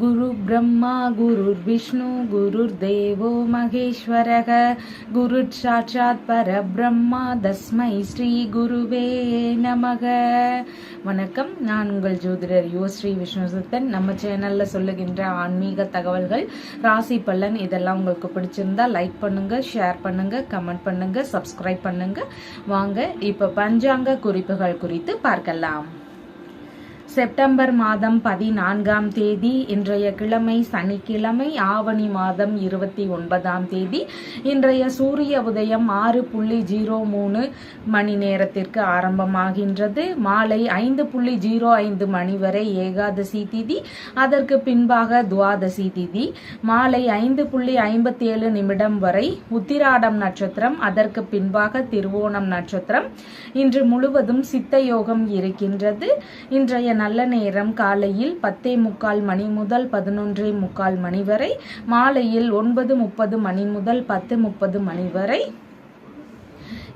குரு பிரம்மா குரு விஷ்ணு குரு தேவோ மகேஸ்வரக குரு சாட்சாத் பரபிரம்மா தஸ்மை ஸ்ரீ குருவே நமக. வணக்கம், நான் உங்கள் ஜோதிடர் ஸ்ரீ விஷ்ணுசுத்தன். நம்ம சேனல்ல சொல்லுகின்ற ஆன்மீக தகவல்கள், ராசி பலன் இதெல்லாம் உங்களுக்கு பிடிச்சிருந்தா லைக் பண்ணுங்க, ஷேர் பண்ணுங்க, கமெண்ட் பண்ணுங்க, சப்ஸ்கிரைப் பண்ணுங்க. வாங்க இப்ப பஞ்சாங்க குறிப்புகள் குறித்து பார்க்கலாம். செப்டம்பர் மாதம் 14ஆம் தேதி, இன்றைய கிழமை சனிக்கிழமை, ஆவணி மாதம் 29ஆம் தேதி. இன்றைய சூரிய உதயம் 6:03 மணி நேரத்திற்கு ஆரம்பமாகின்றது. மாலை 5:05 மணி வரை ஏகாதசி திதி, அதற்கு பின்பாக துவாதசி திதி. மாலை 5:57 நிமிடம் வரை உத்திராடம் நட்சத்திரம், அதற்கு பின்பாக திருவோணம் நட்சத்திரம். இன்று முழுவதும் சித்த யோகம் இருக்கின்றது. இன்றைய நல்ல நேரம் காலையில் 10:45 மணி முதல் 11:45 மணி வரை, மாலையில் 9:30 மணி முதல் 10:30 மணி வரை.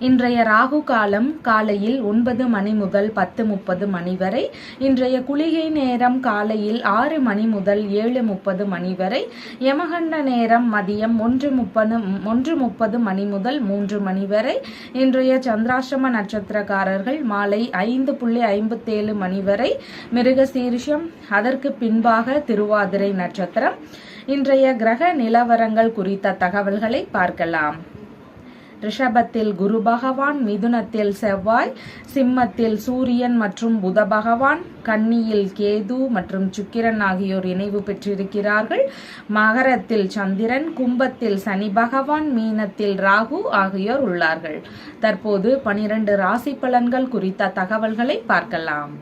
இன்றைய ராகு காலம் காலையில் 9 மணி முதல் 10:30 மணி வரை. இன்றைய குளிகை நேரம் காலையில் 6 மணி முதல் 7:30 மணி வரை. யமகண்ட நேரம் மதியம் 1:30 மணி முதல் 3 மணி வரை. இன்றைய சந்திராஷ்டம நட்சத்திரக்காரர்கள் மாலை 5:57 மணி வரை மிருகசீரிஷம், அதற்கு பின்பாக திருவாதிரை நட்சத்திரம். இன்றைய கிரக நிலவரங்கள் குறித்த தகவல்களை பார்க்கலாம். ரிஷபத்தில் குரு பகவான், மிதுனத்தில் செவ்வாய், சிம்மத்தில் சூரியன் மற்றும் புத பகவான், கன்னியில் கேது மற்றும் சுக்கிரன் ஆகியோர் இணைவு பெற்றிருக்கிறார்கள். மகரத்தில் சந்திரன், கும்பத்தில் சனி பகவான், மீனத்தில் ராகு ஆகியோர் உள்ளார்கள். தற்போது 12 ராசி பலன்கள் குறித்த தகவல்களை பார்க்கலாம்.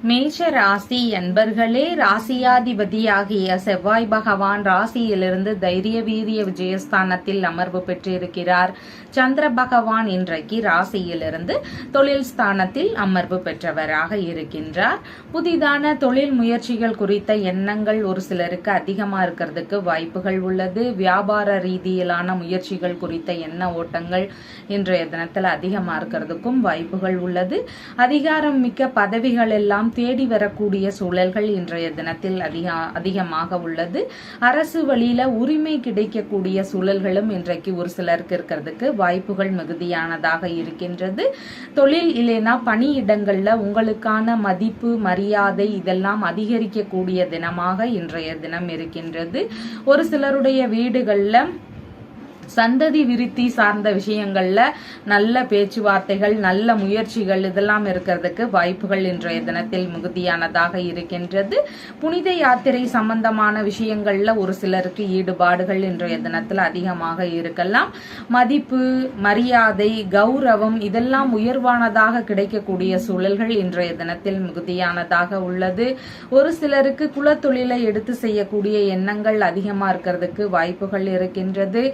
மேஷ ராசி அன்பர்களே, ராசியாதிபதியாகிய செவ்வாய் பகவான் ராசியிலிருந்து தைரிய வீரிய விஜயஸ்தானத்தில் அமர்வு பெற்றிருக்கிறார். சந்திர பகவான் இன்றைக்கு ராசியிலிருந்து தொழில் ஸ்தானத்தில் அமர்வு பெற்றவராக இருக்கின்றார். புதிதான தொழில் முயற்சிகள் குறித்த எண்ணங்கள் ஒரு சிலருக்கு அதிகமா இருக்கிறதுக்கு வாய்ப்புகள் உள்ளது. வியாபார ரீதியிலான முயற்சிகள் குறித்த எண்ண ஓட்டங்கள் இன்றைய தினத்தில் அதிகமா இருக்கிறதுக்கும் வாய்ப்புகள் உள்ளது. அதிகாரம் மிக்க பதவிகள் எல்லாம் தேடி வரக்கூடிய சூழல்கள் இன்றைய தினத்தில் அதிகமாக உள்ளது. அரசு வழியில உரிமை கிடைக்கக்கூடிய சூழல்களும் இன்றைக்கு ஒரு சிலருக்கு இருக்கிறதுக்கு வாய்ப்புகள் மிகுதியானதாக இருக்கின்றது. தொழில் இல்லைனா பணியிடங்கள்ல உங்களுக்கான மதிப்பு மரியாதை இதெல்லாம் அதிகரிக்கக்கூடிய தினமாக இன்றைய தினம் இருக்கின்றது. ஒரு சிலருடைய வீடுகள்ல சந்ததி விருத்தி சார்ந்த விஷயங்கள்ல நல்ல பேச்சுவார்த்தைகள், நல்ல முயற்சிகள் இதெல்லாம் இருக்கிறதுக்கு வாய்ப்புகள் இன்றைய தினத்தில் மிகுதியானதாக இருக்கின்றது. புனித யாத்திரை சம்பந்தமான விஷயங்கள்ல ஒரு சிலருக்கு ஈடுபாடுகள் இன்றைய தினத்தில் அதிகமாக இருக்கலாம். மதிப்பு மரியாதை கௌரவம் இதெல்லாம் உயர்வானதாக கிடைக்கக்கூடிய சூழல்கள் இன்றைய தினத்தில் மிகுதியானதாக உள்ளது. ஒரு சிலருக்கு குலத்தொழிலை எடுத்து செய்யக்கூடிய எண்ணங்கள் அதிகமா இருக்கிறதுக்கு வாய்ப்புகள் இருக்கின்றது.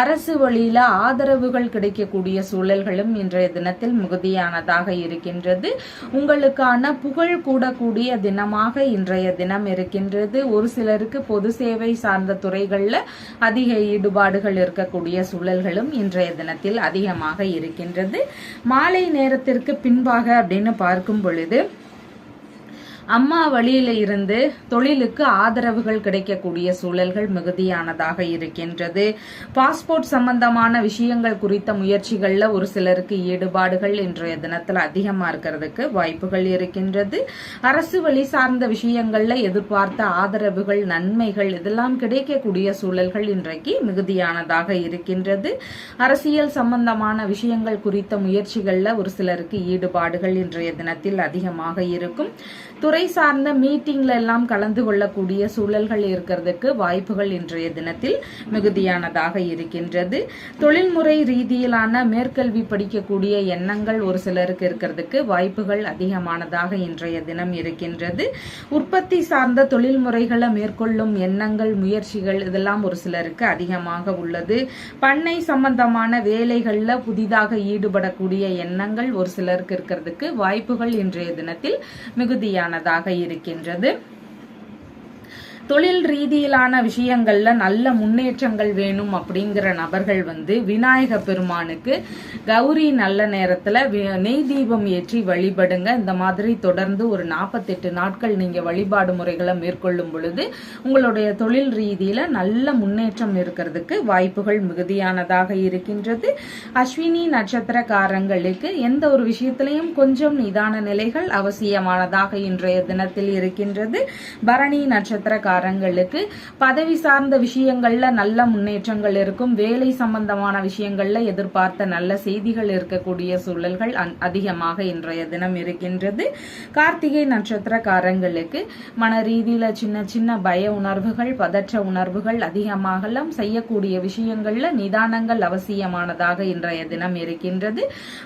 அரசு வழியில ஆதரவுகள் கிடைக்கக்கூடிய சூழல்களும் இன்றைய தினத்தில் மிகுதியானதாக இருக்கின்றது. உங்களுக்கான புகழ் கூடக்கூடிய தினமாக இன்றைய தினம் இருக்கின்றது. ஒரு சிலருக்கு பொது சேவை சார்ந்த துறைகள்ல அதிக ஈடுபாடுகள் இருக்கக்கூடிய சூழல்களும் இன்றைய தினத்தில் அதிகமாக இருக்கின்றது. மாலை நேரத்திற்கு பின்பாக அப்படின்னு பார்க்கும் பொழுது அம்மா வழியில இருந்து தொழிலுக்கு ஆதரவுகள் கிடைக்கக்கூடிய சூழல்கள் மிகுதியானதாக இருக்கின்றது. பாஸ்போர்ட் சம்பந்தமான விஷயங்கள் குறித்த முயற்சிகள்ல ஒரு சிலருக்கு ஈடுபாடுகள் இன்றைய தினத்துல அதிகமா இருக்கிறதுக்கு வாய்ப்புகள் இருக்கின்றது. அரசு வழி சார்ந்த விஷயங்கள்ல எதிர்பார்த்த ஆதரவுகள் நன்மைகள் இதெல்லாம் கிடைக்கக்கூடிய சூழல்கள் இன்றைக்கு மிகுதியானதாக இருக்கின்றது. அரசியல் சம்பந்தமான விஷயங்கள் குறித்த முயற்சிகள்ல ஒரு சிலருக்கு ஈடுபாடுகள் இன்றைய தினத்தில் அதிகமாக இருக்கும். துறை சார்ந்த மீட்டிங்ல எல்லாம் கலந்து கொள்ளக்கூடிய சூழல்கள் இருக்கிறதுக்கு வாய்ப்புகள் இன்றைய தினத்தில் மிகுதியானதாக இருக்கின்றது. தொழில்முறை ரீதியிலான மேற்கல்வி படிக்கக்கூடிய எண்ணங்கள் ஒரு சிலருக்கு இருக்கிறதுக்கு வாய்ப்புகள் அதிகமானதாக இன்றைய தினம் இருக்கின்றது. உற்பத்தி சார்ந்த தொழில் முறைகளை மேற்கொள்ளும் எண்ணங்கள் முயற்சிகள் இதெல்லாம் ஒரு சிலருக்கு அதிகமாக உள்ளது. பண்ணை சம்பந்தமான வேலைகள்ல புதிதாக ஈடுபடக்கூடிய எண்ணங்கள் ஒரு சிலருக்கு இருக்கிறதுக்கு வாய்ப்புகள் இன்றைய தினத்தில் மிகுதியானதாக இருக்கின்றது. தொழில் ரீதியிலான விஷயங்கள்ல நல்ல முன்னேற்றங்கள் வேணும் அப்படிங்கிற நபர்கள் விநாயக பெருமானுக்கு கௌரி நல்ல நேரத்துல நெய் தீபம் ஏற்றி வழிபடுங்க. இந்த மாதிரி தொடர்ந்து ஒரு 48 நாட்கள் நீங்க வழிபாடு முறைகளை மேற்கொள்ளும் பொழுது உங்களுடைய தொழில் ரீதியில நல்ல முன்னேற்றம் இருக்கிறதுக்கு வாய்ப்புகள் மிகுதியானதாக இருக்கின்றது. அஸ்வினி நட்சத்திரக்காரங்களுக்கு எந்த ஒரு விஷயத்திலையும் கொஞ்சம் நிதான நிலைகள் அவசியமானதாக இன்றைய தினத்தில் இருக்கின்றது. பரணி நட்சத்திரக்காரங்களுக்கு பதவி சார்ந்த விஷயங்கள்ல நல்ல முன்னேற்றங்கள் இருக்கும். வேலை சம்பந்தமான விஷயங்கள்ல எதிர்பார்த்த நல்ல செய்திகள் இருக்கக்கூடிய சூழல்கள் அதிகமாக இன்றைய தினம் இருக்கின்றது. கார்த்திகை நட்சத்திரக்காரங்களுக்கு மன ரீதியில சின்ன சின்ன பய உணர்வுகள், பதற்ற உணர்வுகள் அதிகமாகலாம். செய்யக்கூடிய விஷயங்கள்ல நிதானங்கள் அவசியமானதாக இன்றைய தினம் இருக்கின்றது.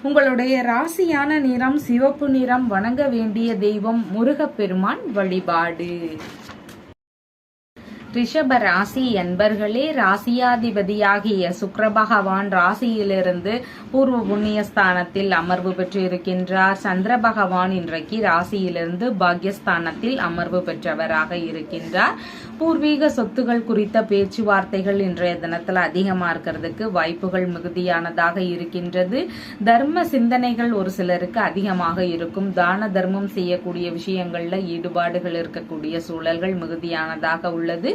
உங்களுடைய ராசியான நிறம் சிவப்பு நிறம். வணங்க வேண்டிய தெய்வம் முருகப்பெருமான் வழிபாடு. ரிஷப ராசி என்பர்களே, ராசியாதிபதியாகிய சுக்கிர பகவான் ராசியிலிருந்து பூர்வ புண்ணியஸ்தானத்தில் அமர்வு பெற்று இருக்கின்றார். சந்திர பகவான் இன்றைக்கு ராசியிலிருந்து பாக்யஸ்தானத்தில் அமர்வு பெற்றவராக இருக்கின்றார். பூர்வீக சொத்துகள் குறித்த பேச்சுவார்த்தைகள் இன்றைய தினத்துல அதிகமா இருக்கிறதுக்கு வாய்ப்புகள் மிகுதியானதாக இருக்கின்றது. தர்ம சிந்தனைகள் ஒரு சிலருக்கு அதிகமாக இருக்கும். தான தர்மம் செய்யக்கூடிய விஷயங்கள்ல ஈடுபாடுகள் இருக்கக்கூடிய சூழல்கள் மிகுதியானதாக உள்ளது.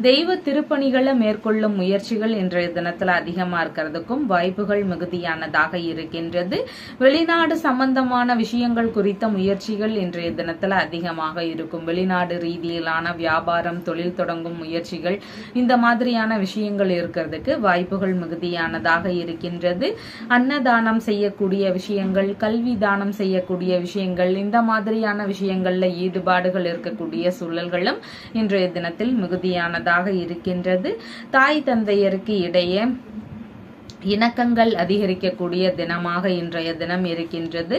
தெய்வ திருப்பணிகளை மேற்கொள்ளும் முயற்சிகள் இன்றைய தினத்துல அதிகமா இருக்கிறதுக்கும் வாய்ப்புகள் மிகுதியானதாக இருக்கின்றது. வெளிநாடு சம்பந்தமான விஷயங்கள் குறித்த முயற்சிகள் இன்றைய தினத்துல அதிகமாக இருக்கும். வெளிநாடு ரீதியிலான வியாபாரம், தொழில் தொடங்கும் முயற்சிகள், இந்த மாதிரியான விஷயங்கள் இருக்கிறதுக்கு வாய்ப்புகள் மிகுதியானதாக இருக்கின்றது. அன்னதானம் செய்யக்கூடிய விஷயங்கள், கல்வி தானம் செய்யக்கூடிய விஷயங்கள், இந்த மாதிரியான விஷயங்கள்ல ஈடுபாடுகள் இருக்கக்கூடிய சூழல்களும் இன்றைய தினத்தில் மிகுதியானதாக இருக்கின்றது. தாய் தந்தையருக்கு இடையே இணக்கங்கள் அதிகரிக்கக்கூடிய தினமாக இன்றைய தினம் இருக்கின்றது.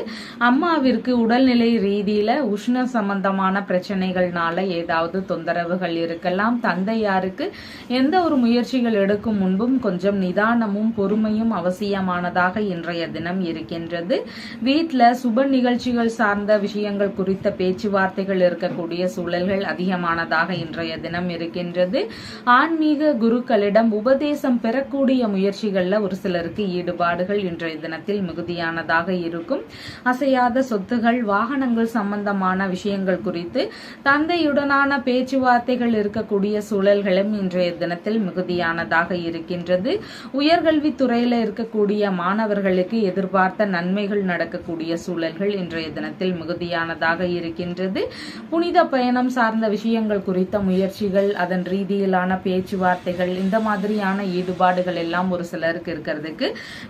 அம்மாவிற்கு உடல்நிலை ரீதியில உஷ்ண சம்பந்தமான பிரச்சனைகள்னால ஏதாவது தொந்தரவுகள் இருக்கலாம். தந்தையாருக்கு எந்த ஒரு முயற்சிகள் எடுக்கும் முன்பும் கொஞ்சம் நிதானமும் பொறுமையும் அவசியமானதாக இன்றைய தினம் இருக்கின்றது. வீட்டில் சுப நிகழ்ச்சிகள் சார்ந்த விஷயங்கள் குறித்த பேச்சுவார்த்தைகள் இருக்கக்கூடிய சூழல்கள் அதிகமானதாக இன்றைய தினம் இருக்கின்றது. ஆன்மீக குருக்களிடம் உபதேசம் பெறக்கூடிய முயற்சிகள்ல ஒரு சிலருக்கு ஈடுபாடுகள் இன்றைய தினத்தில் மிகுதியானதாக இருக்கும். அசையாத சொத்துகள், வாகனங்கள் சம்பந்தமான விஷயங்கள் குறித்து தந்தையுடனான பேச்சுவார்த்தைகள் இருக்கக்கூடிய சூழல்களும் இன்றைய தினத்தில் மிகுதியானதாக இருக்கின்றது. உயர்கல்வித்துறையில இருக்கக்கூடிய மாணவர்களுக்கு எதிர்பார்த்த நன்மைகள் நடக்கக்கூடிய சூழல்கள் இன்றைய தினத்தில் மிகுதியானதாக இருக்கின்றது. புனித பயணம் சார்ந்த விஷயங்கள் குறித்த முயற்சிகள், அதன் ரீதியிலான பேச்சுவார்த்தைகள், இந்த மாதிரியான ஈடுபாடுகள் எல்லாம் ஒரு சிலருக்கு இருக்கிறதுக்கு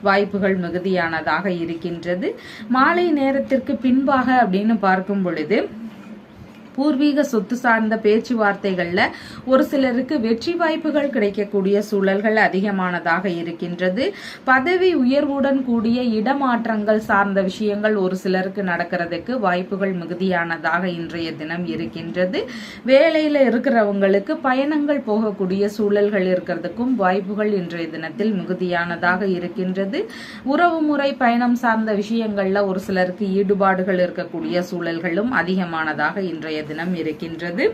வாய்ப்புகள் மிகுதியானதாக இருக்கின்றது. மாலை நேரத்திற்கு பின்பாக அப்படின்னு பார்க்கும் பொழுது பூர்வீக சொத்து சார்ந்த பேச்சுவார்த்தைகள்ல ஒரு சிலருக்கு வெற்றி வாய்ப்புகள் கிடைக்கக்கூடிய சூழல்கள் அதிகமானதாக இருக்கின்றது. பதவி உயர்வுடன் கூடிய இடமாற்றங்கள் சார்ந்த விஷயங்கள் ஒரு சிலருக்கு நடக்கிறதுக்கு வாய்ப்புகள் மிகுதியானதாக இன்றைய தினம் இருக்கின்றது. வேலையில இருக்கிறவங்களுக்கு பயணங்கள் போகக்கூடிய சூழல்கள் இருக்கிறதுக்கும் வாய்ப்புகள் இன்றைய தினத்தில் மிகுதியானதாக இருக்கின்றது. உறவுமுறை பயணம் சார்ந்த விஷயங்கள்ல ஒரு சிலருக்கு ஈடுபாடுகள் இருக்கக்கூடிய சூழல்களும் அதிகமானதாக இன்றைய தினம் இருக்கின்றது.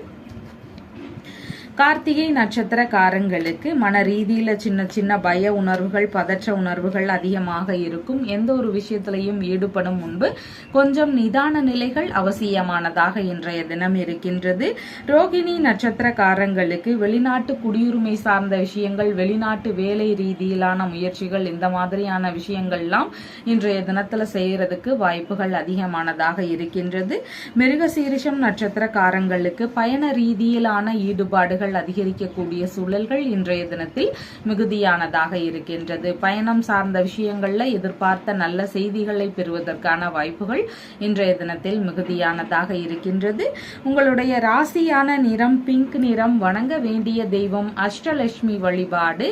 கார்த்திகை நட்சத்திரக்காரங்களுக்கு மன ரீதியில சின்ன சின்ன பய உணர்வுகள், பதற்ற உணர்வுகள் அதிகமாக இருக்கும். எந்த ஒரு விஷயத்திலையும் ஈடுபடும் முன்பு கொஞ்சம் நிதான நிலைகள் அவசியமானதாக இன்றைய தினம் இருக்கின்றது. ரோகிணி நட்சத்திரக்காரங்களுக்கு வெளிநாட்டு குடியுரிமை சார்ந்த விஷயங்கள், வெளிநாட்டு வேலை ரீதியிலான முயற்சிகள், இந்த மாதிரியான விஷயங்கள்லாம் இன்றைய தினத்துல செய்யறதுக்கு வாய்ப்புகள் அதிகமானதாக இருக்கின்றது. மிருகசீரிஷம் நட்சத்திரக்காரங்களுக்கு பயண ரீதியிலான ஈடுபாடுகள் அதிகரிக்கக்கூடிய சூழல்கள் இன்றைய தினத்தில் மிகுதியானதாக இருக்கின்றது. பயணம் சார்ந்த விஷயங்கள்ல எதிர்பார்த்த நல்ல செய்திகளை பெறுவதற்கான வாய்ப்புகள் இன்றைய தினத்தில் மிகுதியானதாக இருக்கின்றது. உங்களுடைய ராசியான நிறம் பிங்க் நிறம். வணங்க வேண்டிய தெய்வம் அஷ்டலட்சுமி வழிபாடு.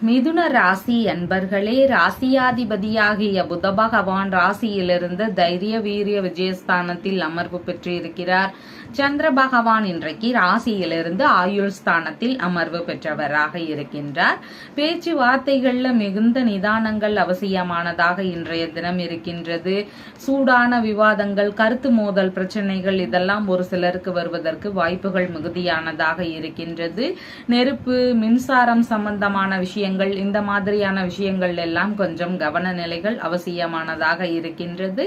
மிதுன ராசி அன்பர்களே, ராசியாதிபதியாகிய புத பகவான் ராசியிலிருந்து தைரிய வீரிய விஜயஸ்தானத்தில் அமர்வு பெற்றிருக்கிறார். சந்திர பகவான் இன்றைக்கு ராசியிலிருந்து ஆயுள் ஸ்தானத்தில் அமர்வு பெற்றவராக இருக்கின்றார். பேச்சுவார்த்தைகள்ல மிகுந்த நிதானங்கள் அவசியமானதாக இன்றைய தினம் இருக்கின்றது. சூடான விவாதங்கள், கருத்து மோதல் பிரச்சனைகள் இதெல்லாம் ஒரு சிலருக்கு வருவதற்கு வாய்ப்புகள் மிகுதியானதாக இருக்கின்றது. நெருப்பு, மின்சாரம் சம்பந்தமான விஷயங்கள், இந்த மாதிரியான விஷயங்கள் எல்லாம் கொஞ்சம் கவன நிலைகள் அவசியமானதாக இருக்கின்றது.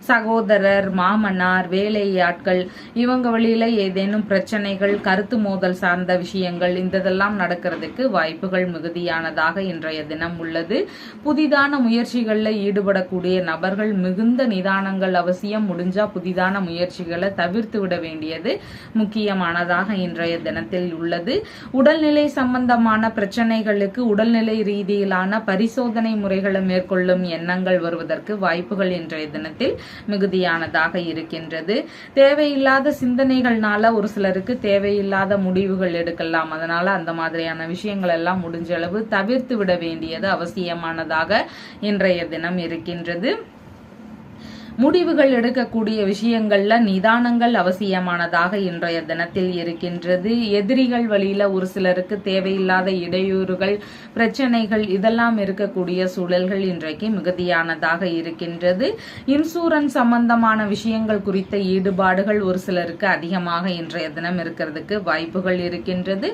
சகோதரர், மாமனார், வேலையாட்கள் இவங்க வழியில ஏதேனும் பிரச்சனைகள், கருத்து மோதல் சார்ந்த விஷயங்கள் இதெல்லாம் நடக்கிறதுக்கு வாய்ப்புகள் மிகுதியானதாக இன்றைய தினம் உள்ளது. புதிதான முயற்சிகள்ல ஈடுபடக்கூடிய நபர்கள் மிகுந்த நிதானங்கள் அவசியம். முடிஞ்சா புதிதான முயற்சிகளை தவிர்த்து விட வேண்டியது முக்கியமானதாக இன்றைய தினத்தில் உள்ளது. உடல்நிலை சம்பந்தமான பிரச்சனைகளுக்கு உடல்நிலை ரீதியிலான பரிசோதனை முறைகளை மேற்கொள்ளும் எண்ணங்கள் வருவதற்கு வாய்ப்புகள் இன்றைய தினத்தில் மிகுதியானதாக இருக்கின்றது. தேவையில்லாத சிந்தனைகள்னால ஒரு சிலருக்கு தேவையில்லாத முடிவுகள் எடுக்கலாம். அதனால அந்த மாதிரியான விஷயங்கள் எல்லாம் முடிஞ்ச அளவு தவிர்த்து விட வேண்டியது அவசியமானதாக இன்றைய தினம் இருக்கின்றது. முடிவுகள் எடுக்கக்கூடிய விஷயங்கள்ல நிதானங்கள் அவசியமானதாக இன்றைய தினத்தில் இருக்கின்றது. எதிரிகள் வழியில ஒரு சிலருக்கு தேவையில்லாத இடையூறுகள், பிரச்சனைகள் இதெல்லாம் இருக்கக்கூடிய சூழல்கள் இன்றைக்கு மிகுதியானதாக இருக்கின்றது. இன்சூரன்ஸ் சம்பந்தமான விஷயங்கள் குறித்த ஈடுபாடுகள் ஒரு சிலருக்கு அதிகமாக இன்றைய தினம் இருக்கிறதுக்கு வாய்ப்புகள் இருக்கின்றது.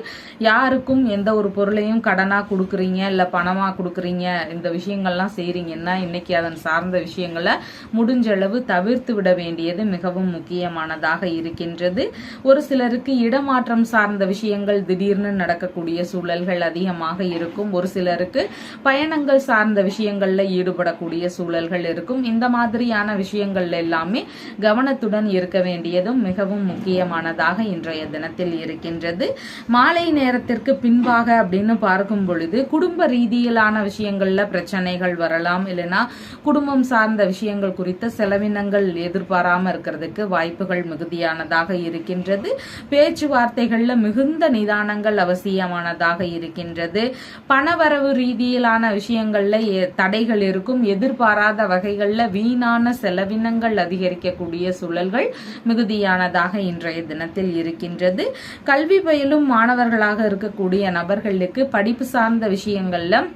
யாருக்கும் எந்த ஒரு பொருளையும் கடனா கொடுக்குறீங்க, இல்ல பணமா கொடுக்குறீங்க, இந்த விஷயங்கள்லாம் செய்றீங்கன்னா இன்னைக்கு அதன் சார்ந்த விஷயங்களை முடிஞ்ச அளவு தவிர்த்து விட வேண்டியது மிகவும் முக்கியமானதாக இருக்கின்றது. ஒரு சிலருக்கு இடமாற்றம் சார்ந்த விஷயங்கள் திடீர்னு நடக்கக்கூடிய சூழல்கள் அதிகமாக இருக்கும். ஒரு சிலருக்கு பயணங்கள் சார்ந்த விஷயங்கள்ல ஈடுபடக்கூடிய சூழல்கள் இருக்கும். இந்த மாதிரியான விஷயங்கள் எல்லாமே கவனத்துடன் இருக்க வேண்டியதும் மிகவும் முக்கியமானதாக இன்றைய தினத்தில் இருக்கின்றது. மாலை நேரத்திற்கு பின்பாக அப்படின்னு பார்க்கும் பொழுது குடும்ப ரீதியிலான விஷயங்கள்ல பிரச்சனைகள் வரலாம். இல்லைன்னா குடும்பம் சார்ந்த விஷயங்கள் குறித்த செலவினங்கள் எதிர்பாராம இருக்கிறதுக்கு வாய்ப்புகள் மிகுதியானதாக இருக்கின்றது. பேச்சுவார்த்தைகள்ல மிகுந்த நிதானங்கள் அவசியமானதாக இருக்கின்றது. பணவரவு ரீதியிலான விஷயங்கள்ல தடைகள் இருக்கும். எதிர்பாராத வகைகள்ல வீணான செலவினங்கள் அதிகரிக்கக்கூடிய சூழல்கள் மிகுதியானதாக இன்றைய தினத்தில் இருக்கின்றது. கல்வி பயிலும் மாணவர்களாக இருக்கக்கூடிய நபர்களுக்கு படிப்பு சார்ந்த விஷயங்கள்ல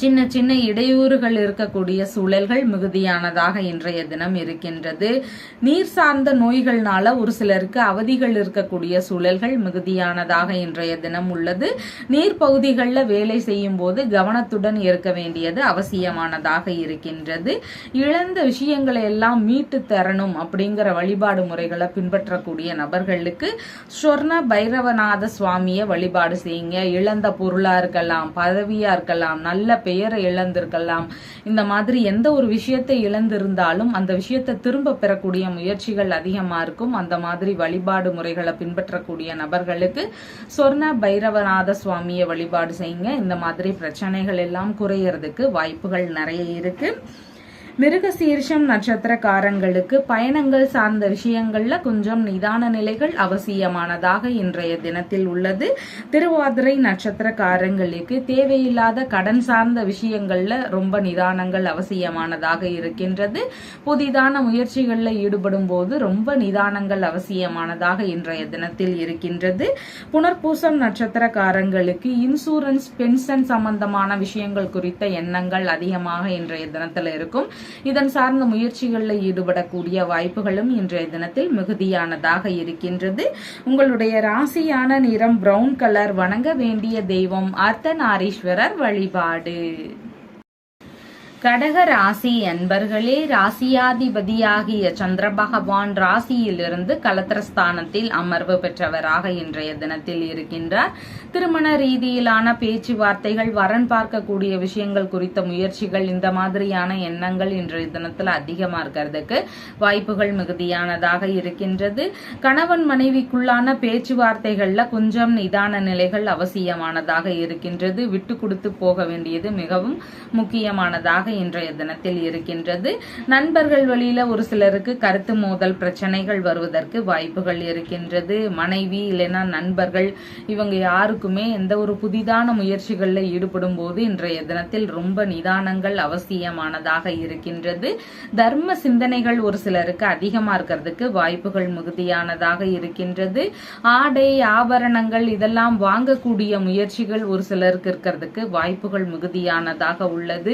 சின்ன சின்ன இடையூறுகள் இருக்கக்கூடிய சூழல்கள் மிகுதியானதாக இன்றைய தினம் இருக்கின்றது. நீர் சார்ந்த நோய்கள்னால ஒரு சிலருக்கு அவதிகள் இருக்கக்கூடிய சூழல்கள் மிகுதியானதாக இன்றைய தினம் உள்ளது. நீர் பகுதிகளில் வேலை செய்யும் போது கவனத்துடன் இருக்க வேண்டியது அவசியமானதாக இருக்கின்றது. இழந்த விஷயங்களை எல்லாம் மீட்டு தரணும் அப்படிங்கிற வழிபாடு முறைகளை பின்பற்றக்கூடிய நபர்களுக்கு சொர்ண பைரவநாத சுவாமியை வழிபாடு செய்யுங்க. இழந்த பொருளா இருக்கலாம், பதவியா இருக்கலாம், நல்ல பெயரை இழந்திருக்கலாம். இந்த மாதிரி எந்த ஒரு விஷயத்தை இழந்திருந்தாலும் அந்த விஷயத்தை திரும்ப பெறக்கூடிய முயற்சிகள் அதிகமா இருக்கும். அந்த மாதிரி வழிபாடு முறைகளை பின்பற்றக்கூடிய நபர்களுக்கு சொர்ண பைரவநாத சுவாமியை வழிபாடு செய்யுங்க. இந்த மாதிரி பிரச்சனைகள் எல்லாம் குறையறதுக்கு வாய்ப்புகள் நிறைய இருக்கு. மிருகசீர்ஷம் நட்சத்திரக்காரங்களுக்கு பயணங்கள் சார்ந்த விஷயங்கள்ல கொஞ்சம் நிதான நிலைகள் அவசியமானதாக இன்றைய தினத்தில் உள்ளது. திருவாதிரை நட்சத்திரக்காரங்களுக்கு தேவையில்லாத கடன் சார்ந்த விஷயங்கள்ல ரொம்ப நிதானங்கள் அவசியமானதாக இருக்கின்றது. புதிதான முயற்சிகள்ல ஈடுபடும் போது ரொம்ப நிதானங்கள் அவசியமானதாக இன்றைய தினத்தில் இருக்கின்றது. புனர்பூசம் நட்சத்திரக்காரங்களுக்கு இன்சூரன்ஸ், பென்ஷன் சம்பந்தமான விஷயங்கள் குறித்த எண்ணங்கள் அதிகமாக இன்றைய தினத்துல இருக்கும். இதன் சார்ந்த முயற்சிகளில் ஈடுபடக்கூடிய வாய்ப்புகளும் இன்றைய தினத்தில் மிகுதியானதாக இருக்கின்றது. உங்களுடைய ராசியான நிறம் பிரவுன் கலர். வணங்க வேண்டிய தெய்வம் அர்த்தநாரீஸ்வரர் வழிபாடு. கடக ராசி அன்பர்களே, ராசியாதிபதியாகிய சந்திர பகவான் ராசியிலிருந்து கலத்திரஸ்தானத்தில் அமர்வு பெற்றவராக இன்றைய தினத்தில் இருக்கின்றார். திருமண ரீதியிலான பேச்சுவார்த்தைகள், வரன் பார்க்கக்கூடிய விஷயங்கள் குறித்த முயற்சிகள், இந்த மாதிரியான எண்ணங்கள் இன்றைய தினத்தில் அதிகமா இருக்கிறதுக்கு வாய்ப்புகள் மிகுதியானதாக இருக்கின்றது. கணவன் மனைவிக்குள்ளான பேச்சுவார்த்தைகள்ல கொஞ்சம் நிதான நிலைகள் அவசியமானதாக இருக்கின்றது. விட்டு கொடுத்து போக வேண்டியது மிகவும் முக்கியமானதாக இன்றைய தினத்தில் இருக்கின்றது. நண்பர்கள் வழியில ஒரு சிலருக்கு கருத்து மோதல் பிரச்சனைகள் வருவதற்கு வாய்ப்புகள் இருக்கின்றது. மனைவி இல்லைன்னா நண்பர்கள் இவங்க யாருக்குமே எந்த ஒரு புதிதான முயற்சிகள்ல ஈடுபடும் போது இன்றைய தினத்தில் ரொம்ப நிதானங்கள் அவசியமானதாக இருக்கின்றது. தர்ம சிந்தனைகள் ஒரு சிலருக்கு அதிகமா இருக்கிறதுக்கு வாய்ப்புகள் மிகுதியானதாக இருக்கின்றது. ஆடை ஆபரணங்கள் இதெல்லாம் வாங்கக்கூடிய முயற்சிகள் ஒரு சிலருக்கு இருக்கிறதுக்கு வாய்ப்புகள் மிகுதியானதாக உள்ளது.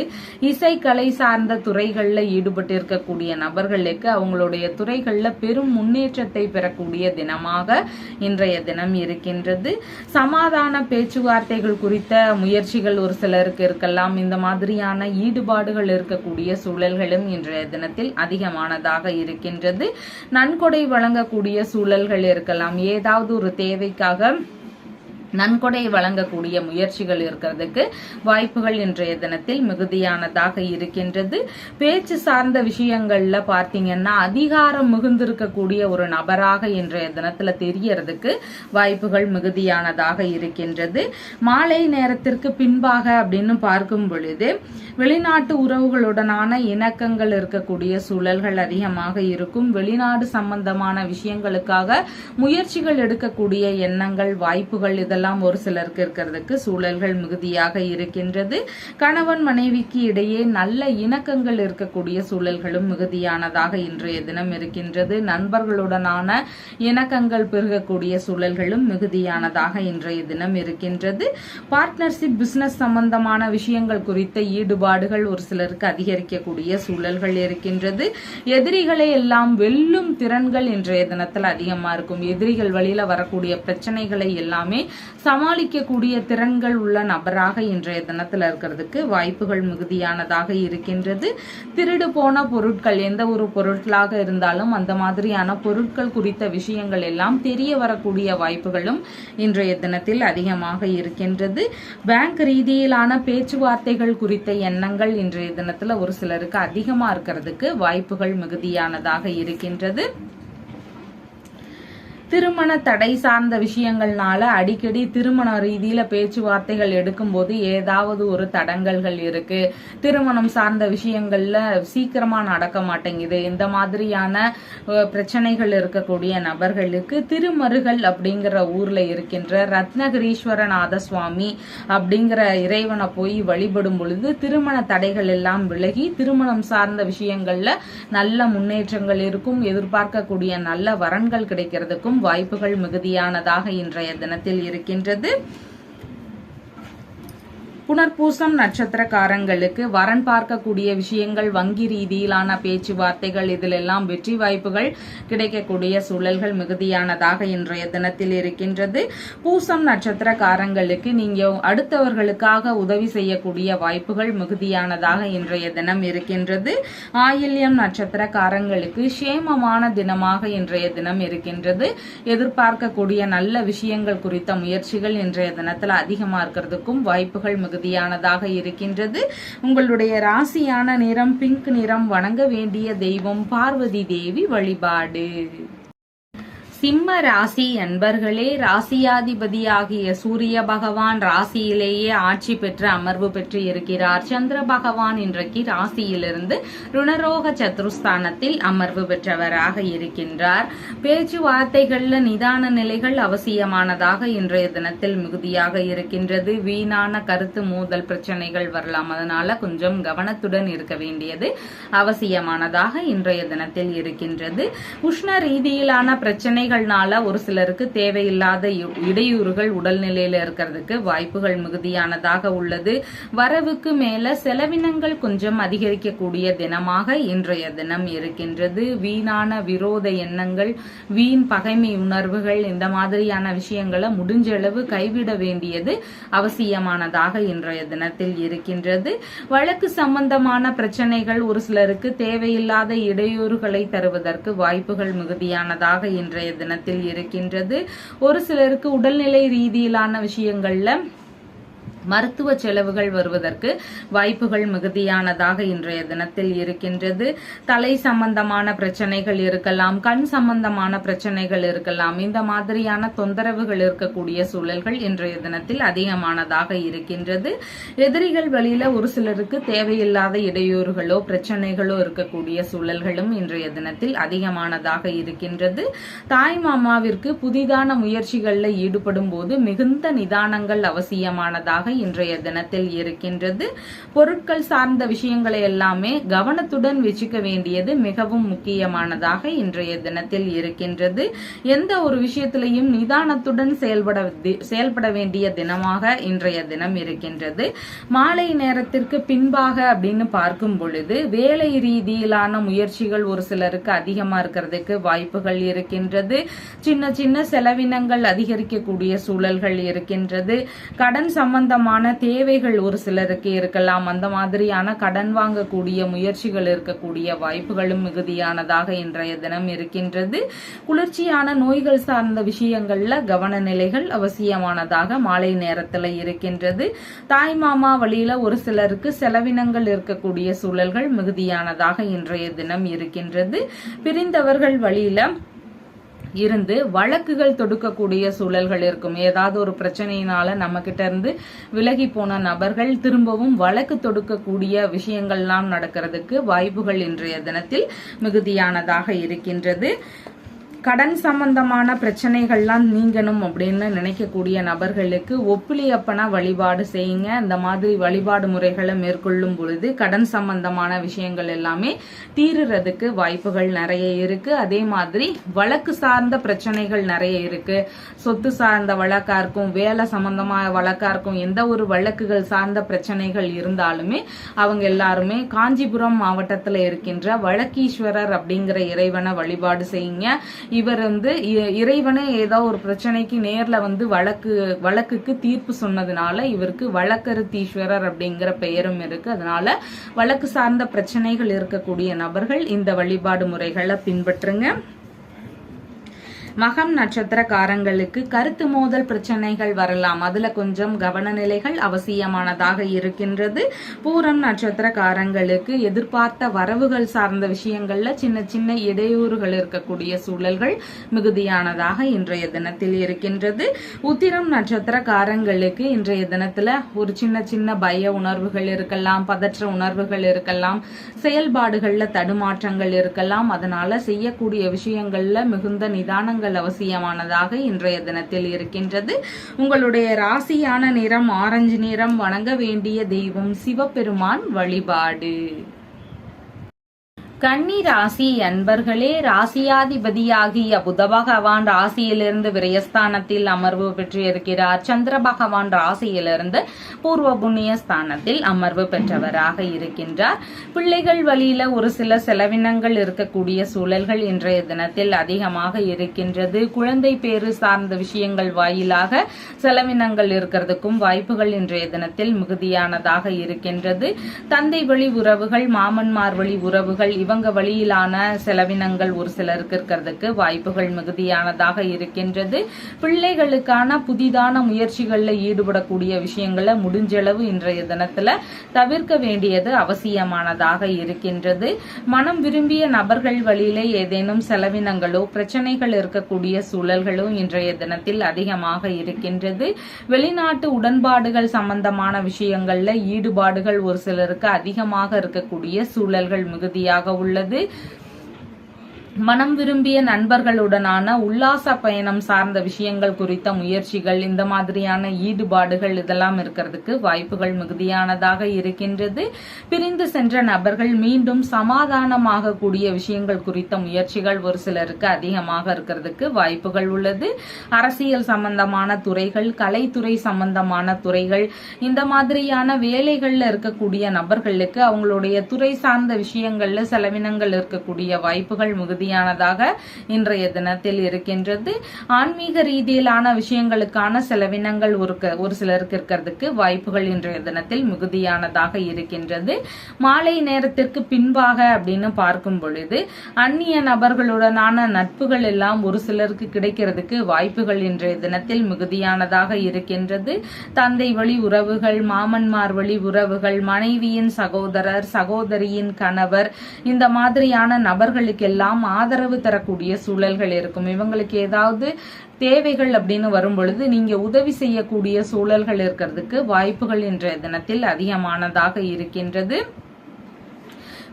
இசை கலை சார்ந்த துறைகள்ல ஈடுபட்டு இருக்கக்கூடிய நபர்களுக்கு அவங்களுடைய துறைகள்ல பெரும் முன்னேற்றத்தை பெறக்கூடிய தினமாக இன்றைய தினம் இருக்கின்றது. சமாதான பேச்சுவார்த்தைகள் குறித்த முயற்சிகள் ஒரு சிலருக்கு இருக்கலாம். இந்த மாதிரியான ஈடுபாடுகள் இருக்கக்கூடிய சூழல்களும் இன்றைய தினத்தில் அதிகமானதாக இருக்கின்றது. நன்கொடை வழங்கக்கூடிய சூழல்கள் இருக்கலாம். ஏதாவது ஒரு தேவைக்காக நன்கொடை வழங்கக்கூடிய முயற்சிகள் இருக்கிறதுக்கு வாய்ப்புகள் இன்றைய தினத்தில் மிகுதியானதாக இருக்கின்றது. பேச்சு சார்ந்த விஷயங்கள்ல பார்த்தீங்கன்னா அதிகாரம் மிகுந்திருக்கக்கூடிய ஒரு நபராக இன்றைய தினத்துல தெரியறதுக்கு வாய்ப்புகள் மிகுதியானதாக இருக்கின்றது. மாலை நேரத்திற்கு பின்பாக அப்படின்னு பார்க்கும் பொழுது வெளிநாட்டு உறவுகளுடனான இணக்கங்கள் இருக்கக்கூடிய சூழல்கள் அதிகமாக இருக்கும். வெளிநாடு சம்பந்தமான விஷயங்களுக்காக முயற்சிகள் எடுக்கக்கூடிய எண்ணங்கள் வாய்ப்புகள் இதெல்லாம் ஒரு சிலருக்கு இருக்கிறதுக்கு சூழல்கள் மிகுதியாக இருக்கின்றது. கணவன் மனைவிக்கு இடையே நல்ல இணக்கங்கள் இருக்கக்கூடிய சூழல்களும் மிகுதியானதாக இன்றைய தினம் இருக்கின்றது. நண்பர்களுடனான இணக்கங்கள் பெருகக்கூடிய சூழல்களும் மிகுதியானதாக இன்றைய தினம் இருக்கின்றது. பார்ட்னர்ஷிப் பிசினஸ் சம்பந்தமான விஷயங்கள் குறித்த ஈடுபாடுகள் ஒரு சிலருக்கு அதிகரிக்கக்கூடிய சூழல்கள் இருக்கின்றது. எதிரிகளை எல்லாம் வெல்லும் திறன்கள் இன்றைய தினத்தில் அதிகமா இருக்கும். எதிரிகள் வழியில வரக்கூடிய பிரச்சனைகளை எல்லாமே சமாளிக்கக்கூடிய திறன்கள் உள்ள நபராக இன்றைய தினத்தில் இருக்கிறதுக்கு வாய்ப்புகள் மிகுதியானதாக இருக்கின்றது. திருடு போன பொருட்கள் எந்த ஒரு பொருட்களாக இருந்தாலும் அந்த மாதிரியான பொருட்கள் குறித்த விஷயங்கள் எல்லாம் தெரிய வரக்கூடிய வாய்ப்புகளும் இன்றைய தினத்தில் அதிகமாக இருக்கின்றது. பேங்க் ரீதியிலான பேச்சுவார்த்தைகள் குறித்த எண்ணங்கள் இன்றைய தினத்துல ஒரு சிலருக்கு அதிகமா இருக்கிறதுக்கு வாய்ப்புகள் மிகுதியானதாக இருக்கின்றது. திருமண தடை சார்ந்த விஷயங்கள்னால அடிக்கடி திருமண ரீதியில பேச்சுவார்த்தைகள் எடுக்கும் போது ஏதாவது ஒரு தடங்கல்கள் இருக்கு. திருமணம் சார்ந்த விஷயங்கள்ல சீக்கிரமா நடக்க மாட்டேங்குது. இந்த மாதிரியான பிரச்சனைகள் இருக்கக்கூடிய நபர்களுக்கு திருமருகல் அப்படிங்கிற ஊர்ல இருக்கின்ற ரத்னகிரீஸ்வரநாத சுவாமி அப்படிங்கிற இறைவனை போய் வழிபடும் பொழுது திருமண தடைகள் எல்லாம் விலகி திருமணம் சார்ந்த விஷயங்கள்ல நல்ல முன்னேற்றங்கள் இருக்கும். எதிர்பார்க்கக்கூடிய நல்ல வரன்கள் கிடைக்கிறதுக்கும் வாய்ப்புகள் மிகுதியானதாக இன்றைய தினத்தில் இருக்கின்றது. புனர்பூசம் நட்சத்திரக்காரங்களுக்கு வரன் பார்க்கக்கூடிய விஷயங்கள், வங்கி ரீதியிலான பேச்சுவார்த்தைகள் இதிலெல்லாம் வெற்றி வாய்ப்புகள் கிடைக்கக்கூடிய சூழல்கள் மிகுதியானதாக இன்றைய தினத்தில் இருக்கின்றது. பூசம் நட்சத்திரக்காரங்களுக்கு நீங்க அடுத்தவர்களுக்காக உதவி செய்யக்கூடிய வாய்ப்புகள் மிகுதியானதாக இன்றைய தினம் இருக்கின்றது. ஆயில்யம் நட்சத்திரக்காரங்களுக்கு சேமமான தினமாக இன்றைய தினம் இருக்கின்றது. எதிர்பார்க்கக்கூடிய நல்ல விஷயங்கள் குறித்த முயற்சிகள் இன்றைய தினத்தில் அதிகமா இருக்கிறதுக்கும் வாய்ப்புகள் மிகுதியானதாக இருக்கின்றது. உங்களுடைய ராசியான நிறம் பிங்க் நிறம். வணங்க வேண்டிய தெய்வம் பார்வதி தேவி வழிபாடு. சிம்ம ராசி அன்பர்களே, ராசியாதிபதியாகிய சூரிய பகவான் ராசியிலேயே ஆட்சி பெற்று அமர்வு பெற்று இருக்கிறார். சந்திர பகவான் இன்றைக்கு ராசியிலிருந்து ருணரோக சத்துருஸ்தானத்தில் அமர்வு பெற்றவராக இருக்கின்றார். பேச்சுவார்த்தைகள்ல நிதான நிலைகள் அவசியமானதாக இன்றைய தினத்தில் மிகுதியாக இருக்கின்றது. வீணான கருத்து மோதல் பிரச்சனைகள் வரலாம். அதனால கொஞ்சம் கவனத்துடன் இருக்க வேண்டியது அவசியமானதாக இன்றைய தினத்தில் இருக்கின்றது. உஷ்ண ரீதியிலான பிரச்சனை ஒரு சிலருக்கு தேவையில்லாத இடையூறுகள் உடல்நிலையில இருக்கிறதுக்கு வாய்ப்புகள் மிகுதியானதாக உள்ளது. வரவுக்கு மேல செலவினங்கள் கொஞ்சம் அதிகரிக்கக்கூடிய தினமாக இன்றைய தினம் இருக்கின்றது. வீணான விரோத எண்ணங்கள், வீண் பகைமை உணர்வுகள் இந்த மாதிரியான விஷயங்களை முடிஞ்ச அளவு கைவிட வேண்டியது அவசியமானதாக இன்றைய தினத்தில் இருக்கின்றது. வழக்கு சம்பந்தமான பிரச்சனைகள் ஒரு சிலருக்கு தேவையில்லாத இடையூறுகளை தருவதற்கு வாய்ப்புகள் மிகுதியானதாக இன்றைய தினத்தில் இருக்கின்றது. ஒரு சிலருக்கு உடல்நிலை ரீதியிலான விஷயங்கள்ல மருத்துவ செலவுகள் வருவதற்கு வாய்ப்புகள் மிகுதியானதாக இன்றைய தினத்தில் இருக்கின்றது. தலை சம்பந்தமான பிரச்சனைகள் இருக்கலாம், கண் சம்பந்தமான பிரச்சனைகள் இருக்கலாம். இந்த மாதிரியான தொந்தரவுகள் இருக்கக்கூடிய சூழல்கள் இன்றைய தினத்தில் அதிகமானதாக இருக்கின்றது. எதிரிகள் வழியில ஒரு சிலருக்கு தேவையில்லாத இடையூறுகளோ பிரச்சனைகளோ இருக்கக்கூடிய சூழல்களும் இன்றைய தினத்தில் அதிகமானதாக இருக்கின்றது. தாய் மாமாவிற்கு புதிதான முயற்சிகளில் ஈடுபடும் போது மிகுந்த நிதானங்கள் அவசியமானதாக இன்றைய தினத்தில் இருக்கின்றது. பொருட்கள் சார்ந்த விஷயங்களை எல்லாமே கவனத்துடன் வச்சுக்க வேண்டியது மிகவும் முக்கியமானதாக இன்றைய தினத்தில் இருக்கின்றது. எந்த ஒரு விஷயத்திலையும் நிதானத்துடன் செயல்பட வேண்டிய தினமாக இன்றைய தினம் இருக்கின்றது. மாலை நேரத்திற்கு பின்பாக அப்படின்னு பார்க்கும் பொழுது வேலை ரீதியிலான முயற்சிகள் ஒரு சிலருக்கு அதிகமா இருக்கிறதுக்கு வாய்ப்புகள் இருக்கின்றது. சின்ன சின்ன செலவினங்கள் அதிகரிக்கக்கூடிய சூழல்கள் இருக்கின்றது. கடன் சம்பந்தமான தேவைகள் ஒரு சிலருக்கு இருக்கலாம். அந்த மாதிரியான கடன் வாங்கக்கூடிய முயற்சிகள் இருக்கக்கூடிய வாய்ப்புகளும் மிகுதியானதாக இன்றைய தினம் இருக்கின்றது. குளிர்ச்சியான நோய்கள் சார்ந்த விஷயங்கள்ல கவன நிலைகள் அவசியமானதாக மாலை நேரத்துல இருக்கின்றது. தாய் மாமா வழியில ஒரு சிலருக்கு செலவினங்கள் இருக்கக்கூடிய சூழல்கள் மிகுதியானதாக இன்றைய தினம் இருக்கின்றது. பிரிந்தவர்கள் வழியில இருந்து வழக்குகள் தொடுக்கக்கூடிய சூழல்கள் இருக்கும். ஏதாவது ஒரு பிரச்சனையினால நம்ம கிட்ட இருந்து விலகி போன நபர்கள் திரும்பவும் வழக்கு தொடுக்கக்கூடிய விஷயங்கள்லாம் நடக்கிறதுக்கு வாய்ப்புகள் இன்றைய தினத்தில் மிகுதியானதாக இருக்கின்றது. கடன் சம்பந்தமான பிரச்சனைகள்லாம் நீங்கணும் அப்படின்னு நினைக்கக்கூடிய நபர்களுக்கு ஒப்பிலியப்பனா வழிபாடு செய்யுங்க. இந்த மாதிரி வழிபாடு முறைகளை மேற்கொள்ளும் பொழுது கடன் சம்பந்தமான விஷயங்கள் எல்லாமே தீருறதுக்கு வாய்ப்புகள் நிறைய இருக்கு. அதே மாதிரி வழக்கு சார்ந்த பிரச்சனைகள் நிறைய இருக்கு. சொத்து சார்ந்த வழக்கா இருக்கும், வேலை சம்பந்தமான வழக்கா இருக்கும், எந்த ஒரு வழக்குகள் சார்ந்த பிரச்சனைகள் இருந்தாலுமே அவங்க எல்லாருமே காஞ்சிபுரம் மாவட்டத்துல இருக்கின்ற வழக்கீஸ்வரர் அப்படிங்கிற இறைவனை வழிபாடு செய்யுங்க. இவர் இறைவனே ஏதோ ஒரு பிரச்சனைக்கு நேர்ல வழக்குக்கு தீர்ப்பு சொன்னதுனால இவருக்கு வழக்கருத்தீஸ்வரர் அப்படிங்கிற பெயரும் இருக்கு. அதனால வழக்கு சார்ந்த பிரச்சனைகள் இருக்கக்கூடிய நபர்கள் இந்த வழிபாடு முறைகளை பின்பற்றுங்க. மகம் நட்சத்திரக்காரங்களுக்கு கருத்து மோதல் பிரச்சனைகள் வரலாம். அதுல கொஞ்சம் கவனநிலைகள் அவசியமானதாக இருக்கின்றது. பூரம் நட்சத்திரக்காரங்களுக்கு எதிர்பார்த்த வரவுகள் சார்ந்த விஷயங்கள்ல சின்ன சின்ன இடையூறுகள் இருக்கக்கூடிய சூழல்கள் மிகுதியானதாக இன்றைய தினத்தில் இருக்கின்றது. உத்திரம் நட்சத்திரக்காரங்களுக்கு இன்றைய தினத்துல ஒரு சின்ன சின்ன பய உணர்வுகள் இருக்கலாம், பதற்ற உணர்வுகள் இருக்கலாம், செயல்பாடுகள்ல தடுமாற்றங்கள் இருக்கலாம். அதனால செய்யக்கூடிய விஷயங்கள்ல மிகுந்த நிதானங்கள் அவசியமானதாக இன்றைய தினத்தில் இருக்கின்றது. உங்களுடைய ராசியான நிறம் ஆரஞ்சு நிறம். வணங்க வேண்டிய தெய்வம் சிவபெருமான் வழிபாடு. கன்னி ராசி அன்பர்களே, ராசியாதிபதியாகிய புத பகவான் ராசியிலிருந்து விரயஸ்தானத்தில் அமர்வு பெற்று இருக்கிறார். சந்திர பகவான் ராசியிலிருந்து பூர்வ புண்ணிய ஸ்தானத்தில் அமர்வு பெற்றவராக இருக்கின்றார். பிள்ளைகள் வழியில ஒரு சில செலவினங்கள் இருக்கக்கூடிய சூழல்கள் இன்றைய தினத்தில் அதிகமாக இருக்கின்றது. குழந்தை பேறு சார்ந்த விஷயங்கள் வாயிலாக செலவினங்கள் இருக்கிறதுக்கும் வாய்ப்புகள் இன்றைய தினத்தில் மிகுதியானதாக இருக்கின்றது. தந்தை வழி உறவுகள், மாமன்மார் வழி உறவுகள், இவங்க வழியிலான செலவினங்கள் ஒரு சிலருக்கு இருக்கிறதுக்கு வாய்ப்புகள் மிகுதியானதாக இருக்கின்றது. பிள்ளைகளுக்கான புதிதான முயற்சிகள்ல ஈடுபடக்கூடிய விஷயங்களை முடிஞ்சளவு இன்றைய தினத்துல தவிர்க்க வேண்டியது அவசியமானதாக இருக்கின்றது. மனம் விரும்பிய நபர்கள் வழியிலே ஏதேனும் செலவினங்களோ பிரச்சனைகள் இருக்கக்கூடிய சூழல்களோ இன்றைய தினத்தில் அதிகமாக இருக்கின்றது. வெளிநாட்டு உடன்பாடுகள் சம்பந்தமான விஷயங்கள்ல ஈடுபாடுகள் ஒரு சிலருக்கு அதிகமாக இருக்கக்கூடிய சூழல்கள் மிகுதியாக உள்ளது. மனம் விரும்பிய நண்பர்களுடனான உல்லாச பயணம் சார்ந்த விஷயங்கள் குறித்த முயற்சிகள், இந்த மாதிரியான ஈடுபாடுகள் இதெல்லாம் இருக்கிறதுக்கு வாய்ப்புகள் மிகுதியானதாக இருக்கின்றது. பிரிந்து சென்ற நபர்கள் மீண்டும் சமாதானமாக கூடிய விஷயங்கள் குறித்த முயற்சிகள் ஒரு சிலருக்கு அதிகமாக இருக்கிறதுக்கு வாய்ப்புகள் உள்ளது. அரசியல் சம்பந்தமான துறைகள், கலைத்துறை சம்பந்தமான துறைகள், இந்த மாதிரியான வேலைகள்ல இருக்கக்கூடிய நபர்களுக்கு அவங்களுடைய துறை சார்ந்த விஷயங்கள்ல செலவினங்கள் இருக்கக்கூடிய வாய்ப்புகள் மிகுதி மிகுதியானதாக இன்றைய தினத்தில் இருக்கின்றது. ஆன்மீக ரீதியிலான விஷயங்களுக்கான செலவினங்கள் ஒரு சிலருக்கு இருக்கிறதுக்கு வாய்ப்புகள் இன்றைய தினத்தில் மிகுதியானதாக இருக்கின்றது. மாலை நேரத்திற்கு பின்பாக அப்படின்னு பார்க்கும் பொழுது அந்நிய நபர்களுடனான நட்புகள் எல்லாம் ஒரு சிலருக்கு கிடைக்கிறதுக்கு வாய்ப்புகள் இன்றைய தினத்தில் மிகுதியானதாக இருக்கின்றது. தந்தை வழி உறவுகள், மாமன்மார் வழி உறவுகள், மனைவியின் சகோதரர், சகோதரியின் கணவர், இந்த மாதிரியான நபர்களுக்கெல்லாம் ஆதரவு தரக்கூடிய சூழல்கள் இருக்கும். இவங்களுக்கு ஏதாவது தேவைகள் அப்படின்னு வரும் பொழுது நீங்க உதவி செய்யக்கூடிய சூழல்கள் இருக்கிறதுக்கு வாய்ப்புகள் இன்றைய தினத்தில் அதிகமானதாக இருக்கின்றது.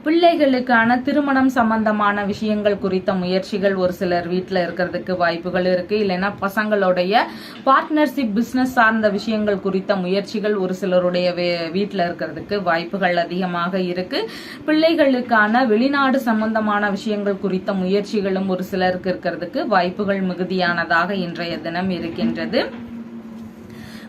பிள்ளைகளுக்கான திருமணம் சம்பந்தமான விஷயங்கள் குறித்த முயற்சிகள் ஒரு சிலர் வீட்டில் இருக்கிறதுக்கு வாய்ப்புகள் இருக்கு. இல்லைன்னா பசங்களுடைய பார்ட்னர்ஷிப், பிசினஸ் சார்ந்த விஷயங்கள் குறித்த முயற்சிகள் ஒரு சிலருடைய வீட்டில் இருக்கிறதுக்கு வாய்ப்புகள் அதிகமாக இருக்கு. பிள்ளைகளுக்கான வெளிநாடு சம்பந்தமான விஷயங்கள் குறித்த முயற்சிகளும் ஒரு சிலருக்கு இருக்கிறதுக்கு வாய்ப்புகள் மிகுதியானதாக இன்றைய தினம் இருக்கின்றது.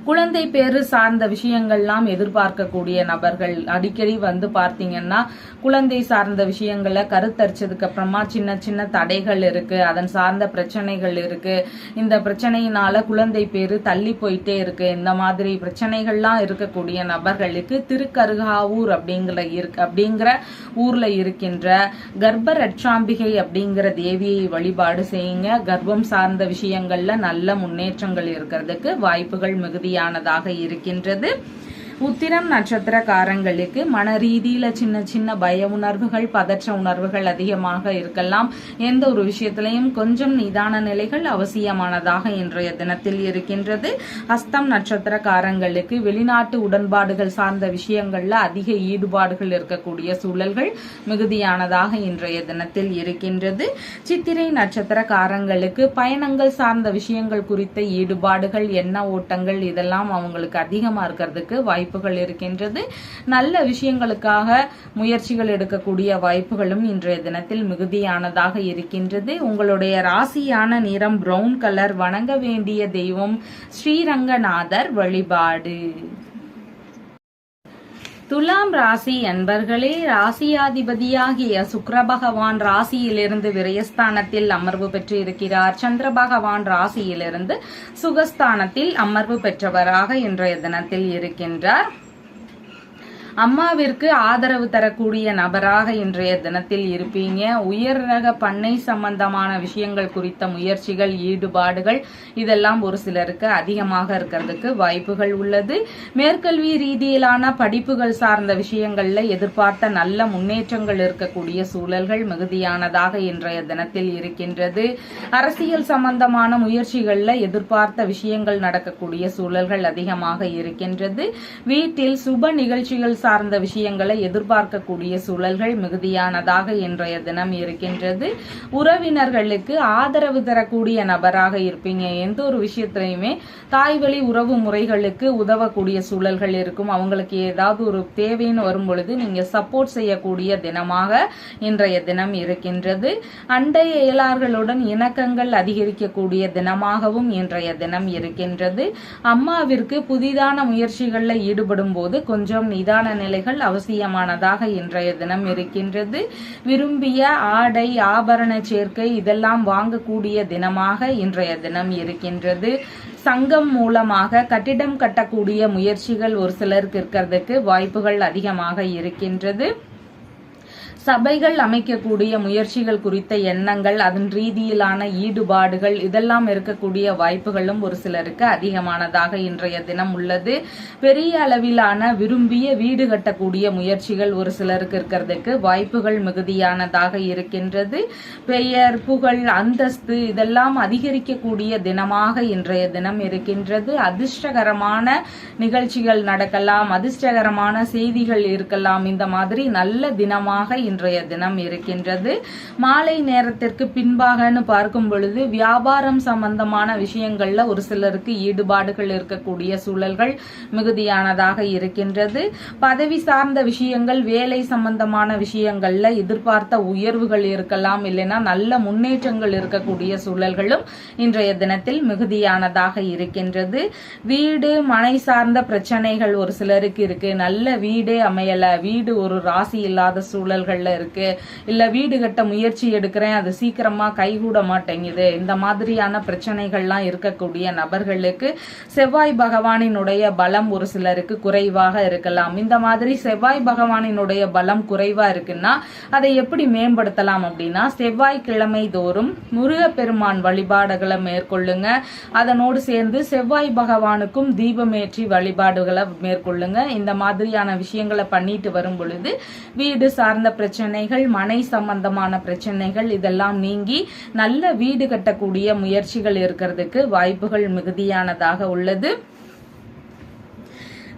குழந்தை பேரு சார்ந்த விஷயங்கள்லாம் எதிர்பார்க்கக்கூடிய நபர்கள் அடிக்கடி வந்து பார்த்தீங்கன்னா குழந்தை சார்ந்த விஷயங்களை கருத்தரிச்சதுக்கு அப்புறமா சின்ன சின்ன தடைகள் இருக்கு, அதன் சார்ந்த பிரச்சனைகள் இருக்கு, இந்த பிரச்சனையினால குழந்தை பேரு தள்ளி போயிட்டே இருக்கு, இந்த மாதிரி பிரச்சனைகள்லாம் இருக்கக்கூடிய நபர்களுக்கு திருக்கருகாவூர் அப்படிங்கிற ஊர்ல இருக்கின்ற கர்ப்ப ரட்சாம்பிகை அப்படிங்கிற தேவியை வழிபாடு செய்யுங்க. கர்ப்பம் சார்ந்த விஷயங்கள்ல நல்ல முன்னேற்றங்கள் இருக்கிறதுக்கு வாய்ப்புகள் மிகுதியானதாக இருக்கின்றது. உத்திரம் நட்சத்திரக்காரங்களுக்கு மன ரீதியில சின்ன சின்ன பய உணர்வுகள், பதற்ற உணர்வுகள் அதிகமாக இருக்கலாம். எந்த ஒரு விஷயத்திலையும் கொஞ்சம் நிதான நிலைகள் அவசியமானதாக இன்றைய தினத்தில் இருக்கின்றது. ஹஸ்தம் நட்சத்திரக்காரங்களுக்கு வெளிநாட்டு உடன்பாடுகள் சார்ந்த விஷயங்கள்ல அதிக ஈடுபாடுகள் இருக்கக்கூடிய சூழல்கள் மிகுதியானதாக இன்றைய தினத்தில் இருக்கின்றது. சித்திரை நட்சத்திரக்காரங்களுக்கு பயணங்கள் சார்ந்த விஷயங்கள் குறித்த ஈடுபாடுகள், எண்ண ஓட்டங்கள் இதெல்லாம் அவங்களுக்கு அதிகமா இருக்கிறதுக்கு வாய்ப்புகள் இருக்கின்றது. நல்ல விஷயங்களுக்காக முயற்சிகள் எடுக்கக்கூடிய வாய்ப்புகளும் இன்றைய தினத்தில் மிகுதியானதாக இருக்கின்றது. உங்களுடைய ராசியான நிறம் பிரவுன் கலர். வணங்க வேண்டிய தெய்வம் ஸ்ரீரங்கநாதர் வழிபாடு. துலாம் ராசி அன்பர்களே, ராசியாதிபதியாகிய சுக்கிர பகவான் ராசியிலிருந்து விரயஸ்தானத்தில் அமர்வு பெற்று இருக்கிறார். சந்திர பகவான் ராசியிலிருந்து சுகஸ்தானத்தில் அமர்வு பெற்றவராக இன்றைய தினத்தில் இருக்கின்றார். அம்மாவிற்கு ஆதரவு தரக்கூடிய நபராக இன்றைய தினத்தில் இருப்பீங்க. உயர் ரக பண்ணை சம்பந்தமான விஷயங்கள் குறித்த முயற்சிகள், ஈடுபாடுகள் இதெல்லாம் ஒரு சிலருக்கு அதிகமாக இருக்கிறதுக்கு வாய்ப்புகள் உள்ளது. மேற்கல்வி ரீதியிலான படிப்புகள் சார்ந்த விஷயங்கள்ல எதிர்பார்த்த நல்ல முன்னேற்றங்கள் இருக்கக்கூடிய சூழல்கள் மிகுதியானதாக இன்றைய தினத்தில் இருக்கின்றது. அரசியல் சம்பந்தமான முயற்சிகள்ல எதிர்பார்த்த விஷயங்கள் நடக்கக்கூடிய சூழல்கள் அதிகமாக இருக்கின்றது. வீட்டில் சுப நிகழ்ச்சிகள் சார்ந்த விஷயங்களை எதிர்பார்க்கக்கூடிய சூழல்கள் மிகுதியானதாக இன்றைய தினம் இருக்கின்றது. உறவினர்களுக்கு ஆதரவு தரக்கூடிய நபராக இருப்பீங்க. எந்த ஒரு விஷயத்திலையுமே தாய்வழி உறவு முறைகளுக்கு உதவக்கூடிய சூழல்கள் இருக்கும். அவங்களுக்கு ஏதாவது ஒரு தேவைன்னு வரும் பொழுது நீங்க சப்போர்ட் செய்யக்கூடிய தினமாக இன்றைய தினம் இருக்கின்றது. அண்டை இயலார்களுடன் இணக்கங்கள் அதிகரிக்கக்கூடிய தினமாகவும் இன்றைய தினம் இருக்கின்றது. அம்மாவிற்கு புதிதான முயற்சிகளில் ஈடுபடும் போது கொஞ்சம் நிதான நிலைகள் அவசியமானதாக இன்றைய தினம் இருக்கின்றது. விரும்பிய ஆடை, ஆபரண சேர்க்கை இதெல்லாம் வாங்கக்கூடிய தினமாக இன்றைய தினம் இருக்கின்றது. சங்கம் மூலமாக கட்டிடம் கட்டக்கூடிய முயற்சிகள் ஒரு சிலருக்கு இருக்கிறதுக்கு வாய்ப்புகள் அதிகமாக இருக்கின்றது. சபைகள் அமைக்கக்கூடிய முயற்சிகள் குறித்த எண்ணங்கள், அதன் ரீதியிலான ஈடுபாடுகள் இதெல்லாம் இருக்கக்கூடிய வாய்ப்புகளும் ஒரு சிலருக்கு அதிகமானதாக இன்றைய தினம் உள்ளது. பெரிய அளவிலான விரும்பிய வீடு கட்டக்கூடிய முயற்சிகள் ஒரு சிலருக்கு இருக்கிறதுக்கு வாய்ப்புகள் மிகுதியானதாக இருக்கின்றது. பெயர், புகழ், அந்தஸ்து இதெல்லாம் அதிகரிக்கக்கூடிய தினமாக இன்றைய தினம் இருக்கின்றது. அதிர்ஷ்டகரமான நிகழ்ச்சிகள் நடக்கலாம், அதிர்ஷ்டகரமான செய்திகள் இருக்கலாம். இந்த மாதிரி நல்ல தினமாக இன்றைய தினம் இருக்கின்றது. மாலை நேரத்திற்கு பின்பாகன்னு பார்க்கும் பொழுது வியாபாரம் சம்பந்தமான விஷயங்கள்ல ஒரு சிலருக்கு ஈடுபாடுகள் இருக்கக்கூடிய சூழல்கள் மிகுதியானதாக இருக்கின்றது. பதவி சார்ந்த விஷயங்கள், வேலை சம்பந்தமான விஷயங்கள்ல எதிர்பார்த்த உயர்வுகள் இருக்கலாம், இல்லைன்னா நல்ல முன்னேற்றங்கள் இருக்கக்கூடிய சூழல்களும் இன்றைய தினத்தில் மிகுதியானதாக இருக்கின்றது. வீடு மனை சார்ந்த பிரச்சனைகள் ஒரு சிலருக்கு இருக்கு. நல்ல வீடே அமையல, வீடு ஒரு ராசி இல்லாத சூழல்கள் விஷயங்கள்ல இருக்கு, இல்ல வீடு கட்ட முயற்சி எடுக்கிறேன் அது சீக்கிரமா கைகூட மாட்டேங்குது, இந்த மாதிரியான பிரச்சனைகள்லாம் இருக்கக்கூடிய நபர்களுக்கு செவ்வாய் பகவானினுடைய பலம் ஒரு சிலருக்கு குறைவாக இருக்கலாம். இந்த மாதிரி செவ்வாய் பகவானினுடைய பலம் குறைவா இருக்குன்னா அதை எப்படி மேம்படுத்தலாம் அப்படின்னா, செவ்வாய்க்கிழமை தோறும் முருகப்பெருமான் வழிபாடுகளை மேற்கொள்ளுங்க. அதனோடு சேர்ந்து செவ்வாய் பகவானுக்கும் தீபமேற்றி வழிபாடுகளை மேற்கொள்ளுங்க. இந்த மாதிரியான விஷயங்களை பண்ணிட்டு வரும் பொழுது வீடு சார்ந்த பிரச்சனைகள், மனை சம்பந்தமான பிரச்சனைகள் இதெல்லாம் நீங்கி நல்ல வீடு கட்டக்கூடிய முயற்சிகள் இருக்கிறதுக்கு வாய்ப்புகள் மிகுதியானதாக உள்ளது.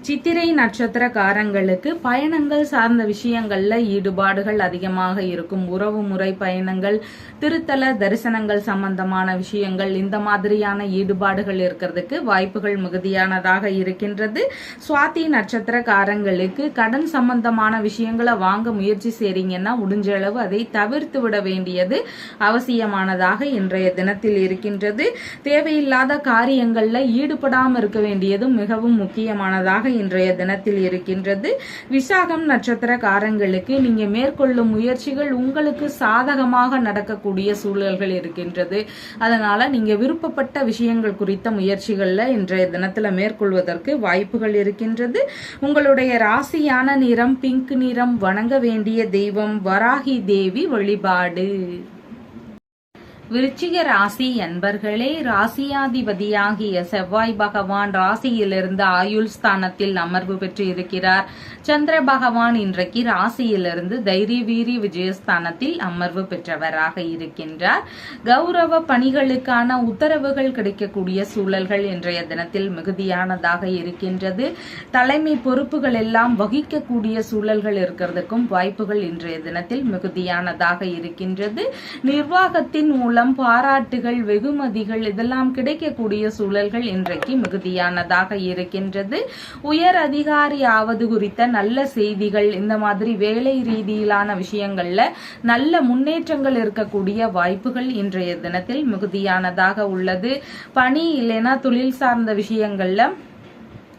சித்திரை நட்சத்திரக்காரங்களுக்கு பயணங்கள் சார்ந்த விஷயங்கள்ல ஈடுபாடுகள் அதிகமாக இருக்கும். உறவு முறை பயணங்கள், திருத்தல தரிசனங்கள் சம்பந்தமான விஷயங்கள், இந்த மாதிரியான ஈடுபாடுகள் இருக்கிறதுக்கு வாய்ப்புகள் மிகுதியானதாக இருக்கின்றது. சுவாதி நட்சத்திரக்காரங்களுக்கு கடன் சம்பந்தமான விஷயங்களை வாங்க முயற்சி செய்றீங்கன்னா முடிஞ்ச அளவு அதை தவிர்த்து விட வேண்டியது அவசியமானதாக இன்றைய தினத்தில் இருக்கின்றது. தேவையில்லாத காரியங்கள்ல ஈடுபடாமல் இருக்க வேண்டியது மிகவும் முக்கியமானதாக இன்றைய தினத்தில் இருக்கின்றது. விசாகம் நட்சத்திரக்காரங்களுக்கு நீங்க மேற்கொள்ளும் முயற்சிகள் உங்களுக்கு சாதகமாக நடக்கக்கூடிய சூழல்கள் இருக்கின்றது. அதனால நீங்க விருப்பப்பட்ட விஷயங்கள் குறித்த முயற்சிகள்ல இன்றைய தினத்துல மேற்கொள்வதற்கு வாய்ப்புகள் இருக்கின்றது. உங்களுடைய ராசியான நிறம் பிங்க் நிறம். வணங்க வேண்டிய தெய்வம் வராகி தேவி வழிபாடு. விருச்சிக ராசி அன்பர்களே, ராசியாதிபதியாகிய செவ்வாய் பகவான் ராசியிலிருந்து ஆயுள் ஸ்தானத்தில் அமர்வு பெற்று இருக்கிறார். சந்திர பகவான் இன்றைக்கு ராசியிலிருந்து தைரிய வீரிய விஜயஸ்தானத்தில் அமர்வு பெற்றவராக இருக்கின்றார். கௌரவ பணிகளுக்கான உத்தரவுகள் கிடைக்கக்கூடிய சூழல்கள் இன்றைய தினத்தில் மிகுதியானதாக இருக்கின்றது. தலைமை பொறுப்புகள் எல்லாம் வகிக்கக்கூடிய சூழல்கள் இருக்கிறதுக்கும் வாய்ப்புகள் இன்றைய தினத்தில் மிகுதியானதாக இருக்கின்றது. நிர்வாகத்தின் மூலம் பாராட்டுகள், வெகுமதிகள் இதெல்லாம் கிடைக்கக்கூடிய சூழல்கள் இன்றைக்கு மிகுதியானதாக இருக்கின்றது. உயர் அதிகாரி ஆவது குறித்த நல்ல செய்திகள், இந்த மாதிரி வேலை ரீதியிலான விஷயங்கள்ல நல்ல முன்னேற்றங்கள் இருக்கக்கூடிய வாய்ப்புகள் இன்றைய தினத்தில் மிகுதியானதாக உள்ளது. பணி இல்லைன்னா தொழில் சார்ந்த விஷயங்கள்ல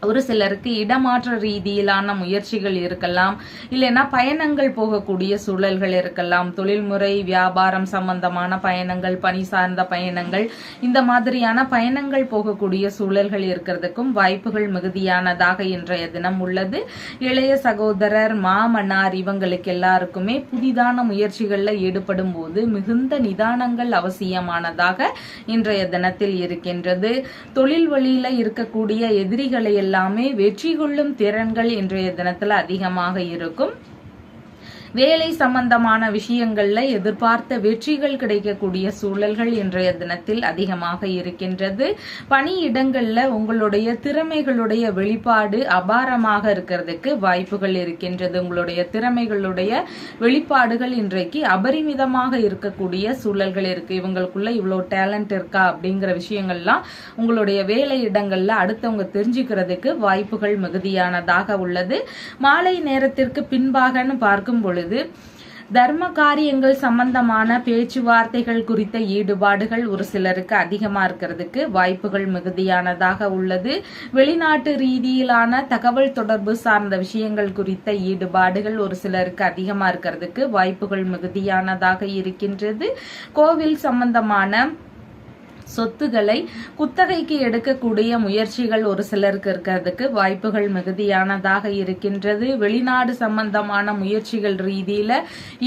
ஒரு சிலருக்கு இடமாற்ற ரீதியிலான முயற்சிகள் இருக்கலாம், இல்லைன்னா பயணங்கள் போகக்கூடிய சூழல்கள் இருக்கலாம். தொழில்முறை வியாபாரம் சம்பந்தமான பயணங்கள், பணி சார்ந்த பயணங்கள், இந்த மாதிரியான பயணங்கள் போகக்கூடிய சூழல்கள் இருக்கிறதுக்கும் வாய்ப்புகள் மிகுதியானதாக இன்றைய தினம் உள்ளது. இளைய சகோதரர், மாமனார் இவங்களுக்கு எல்லாருக்குமே புதிதான முயற்சிகள்ல ஈடுபடும் போது மிகுந்த நிதானங்கள் அவசியமானதாக இன்றைய தினத்தில் இருக்கின்றது. தொழில் வழியில இருக்கக்கூடிய எதிரிகளை எல்லாமே வெற்றி கொள்ளும் திறன்கள் இன்றைய தினத்துல அதிகமாக இருக்கும். வேலை சம்பந்தமான விஷயங்கள்ல எதிர்பார்த்த வெற்றிகள் கிடைக்கக்கூடிய சூழல்கள் இன்றைய தினத்தில் அதிகமாக இருக்கின்றது. பணியிடங்கள்ல உங்களுடைய திறமைகளுடைய வெளிப்பாடு அபாரமாக இருக்கிறதுக்கு வாய்ப்புகள் இருக்கின்றது. உங்களுடைய திறமைகளுடைய வெளிப்பாடுகள் இன்றைக்கு அபரிமிதமாக இருக்கக்கூடிய சூழல்கள் இருக்கு. இவங்களுக்குள்ள இவ்வளவு டேலண்ட் இருக்கா அப்படிங்கிற விஷயங்கள்லாம் உங்களுடைய வேலை இடங்கள்ல அடுத்தவங்க தெரிஞ்சுக்கிறதுக்கு வாய்ப்புகள் மிகுதியானதாக உள்ளது. மாலை நேரத்திற்கு பின்பாகன்னு பார்க்கும் பொழுது தர்ம காரியங்கள் சம்பந்தமான பேச்சுவார்த்தைகள் குறித்த ஈடுபாடுகள் ஒரு சிலருக்கு அதிகமா இருக்கிறதுக்கு வாய்ப்புகள் மிகுதியானதாக உள்ளது. வெளிநாட்டு ரீதியிலான தகவல் தொடர்பு சார்ந்த விஷயங்கள் குறித்த ஈடுபாடுகள் ஒரு சிலருக்கு அதிகமா இருக்கிறதுக்கு வாய்ப்புகள் மிகுதியானதாக இருக்கின்றது. கோவில் சம்பந்தமான சொத்துக்களை குத்தகைக்கு எடுக்கக்கூடிய முயற்சிகள் ஒரு சிலருக்கு இருக்கிறதுக்கு வாய்ப்புகள் மிகுதியானதாக இருக்கின்றது. வெளிநாடு சம்பந்தமான முயற்சிகள் ரீதியில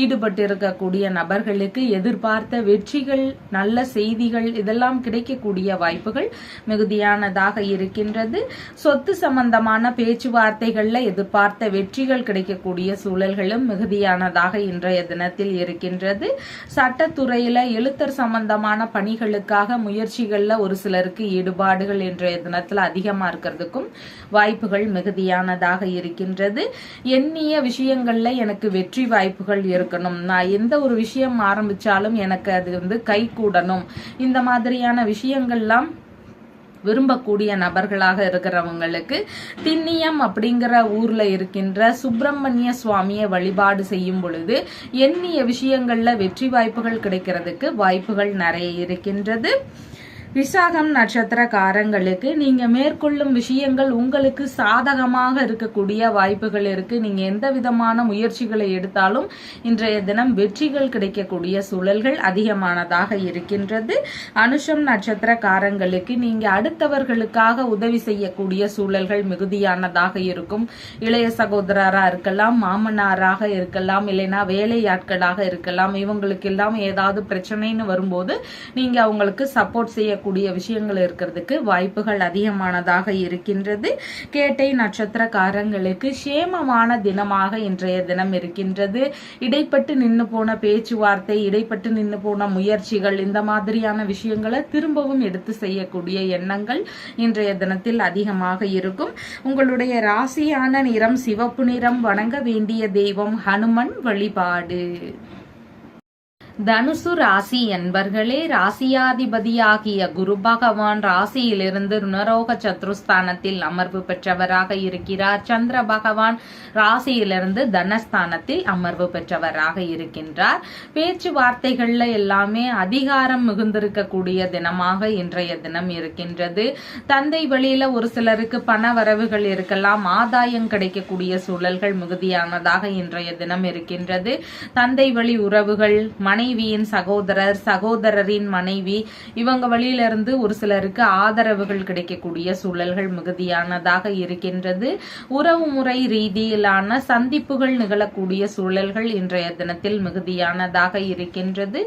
ஈடுபட்டு இருக்கக்கூடிய நபர்களுக்கு எதிர்பார்த்த வெற்றிகள், நல்ல செய்திகள் இதெல்லாம் கிடைக்கக்கூடிய வாய்ப்புகள் மிகுதியானதாக இருக்கின்றது. சொத்து சம்பந்தமான பேச்சுவார்த்தைகள்ல எதிர்பார்த்த வெற்றிகள் கிடைக்கக்கூடிய சூழல்களும் மிகுதியானதாக இன்றைய தினத்தில் இருக்கின்றது. சட்டத்துறையில எழுத்தர் சம்பந்தமான பணிகளுக்காக முயற்சிகள்ல ஒரு சிலருக்கு ஈடுபாடுகள் இன்றைய தினத்துல அதிகமா இருக்கிறதுக்கும் வாய்ப்புகள் மிகுதியானதாக இருக்கின்றது. எண்ணிய விஷயங்கள்ல எனக்கு வெற்றி வாய்ப்புகள் இருக்கணும், நான் எந்த ஒரு விஷயம் ஆரம்பிச்சாலும் எனக்கு அது கை கூடணும், இந்த மாதிரியான விஷயங்கள்லாம் விரும்பக்கூடிய நபர்களாக இருக்கிறவங்களுக்கு திண்ணியம் அப்படிங்கிற ஊர்ல இருக்கின்ற சுப்பிரமணிய சுவாமியை வழிபாடு செய்யும் பொழுது எண்ணிய விஷயங்கள்ல வெற்றி வாய்ப்புகள் கிடைக்கிறதுக்கு வாய்ப்புகள் நிறைய இருக்கின்றது. விசாகம் நட்சத்திரக்காரங்களுக்கு நீங்க மேற்கொள்ளும் விஷயங்கள் உங்களுக்கு சாதகமாக இருக்கக்கூடிய வாய்ப்புகள் இருக்கு. நீங்க எந்த விதமான முயற்சிகளை எடுத்தாலும் இன்றைய தினம் வெற்றிகள் கிடைக்கக்கூடிய சூழல்கள் அதிகமானதாக இருக்கின்றது. அனுஷம் நட்சத்திரக்காரங்களுக்கு நீங்க அடுத்தவர்களுக்காக உதவி செய்யக்கூடிய சூழல்கள் மிகுதியானதாக இருக்கும். இளைய சகோதரரா இருக்கலாம், மாமனாராக இருக்கலாம், இல்லைன்னா வேலையாட்களாக இருக்கலாம். இவங்களுக்கு எல்லாம் ஏதாவது பிரச்சனைன்னு வரும்போது நீங்க அவங்களுக்கு சப்போர்ட் செய்ய கூடிய விஷயங்கள் இருக்கிறதுக்கு வாய்ப்புகள் அதிகமானதாக இருக்கின்றது. கேட்டை நட்சத்திரக்காரங்களுக்கு சேமமான தினமாக இன்றைய தினம் இருக்கின்றது. இடைப்பட்டு நின்று போன பேச்சுவார்த்தை, இடைப்பட்டு நின்று போன முயற்சிகள், இந்த மாதிரியான விஷயங்களை திரும்பவும் எடுத்து செய்யக்கூடிய எண்ணங்கள் இன்றைய தினத்தில் அதிகமாக இருக்கும். உங்களுடைய ராசியான நிறம் சிவப்பு நிறம். வணங்க வேண்டிய தெய்வம் ஹனுமன் வழிபாடு. தனுசு ராசி என்பர்களே, ராசியாதிபதியாகிய குரு பகவான் ராசியிலிருந்து ருணரோக சத்ருஸ்தானத்தில் அமர்வு பெற்றவராக இருக்கிறார். சந்திர பகவான் ராசியிலிருந்து தனஸ்தானத்தில் அமர்வு பெற்றவராக இருக்கின்றார். பேச்சுவார்த்தைகள்ல எல்லாமே அதிகாரம் மிகுந்திருக்கக்கூடிய தினமாக இன்றைய தினம் இருக்கின்றது. தந்தை வழியில ஒரு சிலருக்கு பண வரவுகள் இருக்கலாம், ஆதாயம் கிடைக்கக்கூடிய சூழல்கள் மிகுதியானதாக இன்றைய தினம் இருக்கின்றது. தந்தை வழி உறவுகள், மனைவியின் சகோதரர், சகோதரரின் மனைவி, இவங்க வழியிலிருந்து ஒரு சிலருக்கு ஆதரவுகள் கிடைக்கக்கூடிய சூழல்கள் மிகுதியானதாக இருக்கின்றது. உறவு முறை ரீதியிலான சந்திப்புகள் நிகழக்கூடிய சூழல்கள் இன்றைய தினத்தில் மிகுதியானதாக இருக்கின்றது.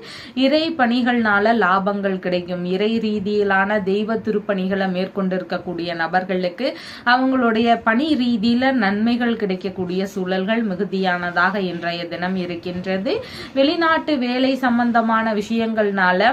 இறை பணிகள்னால லாபங்கள் கிடைக்கும். இறை ரீதியிலான தெய்வ திருப்பணிகளை மேற்கொண்டிருக்கக்கூடிய நபர்களுக்கு அவங்களுடைய பணி ரீதியில நன்மைகள் கிடைக்கக்கூடிய சூழல்கள் மிகுதியானதாக இன்றைய தினம் இருக்கின்றது. வெளிநாட்டு வேலை சம்பந்தமான விஷயங்கள்னால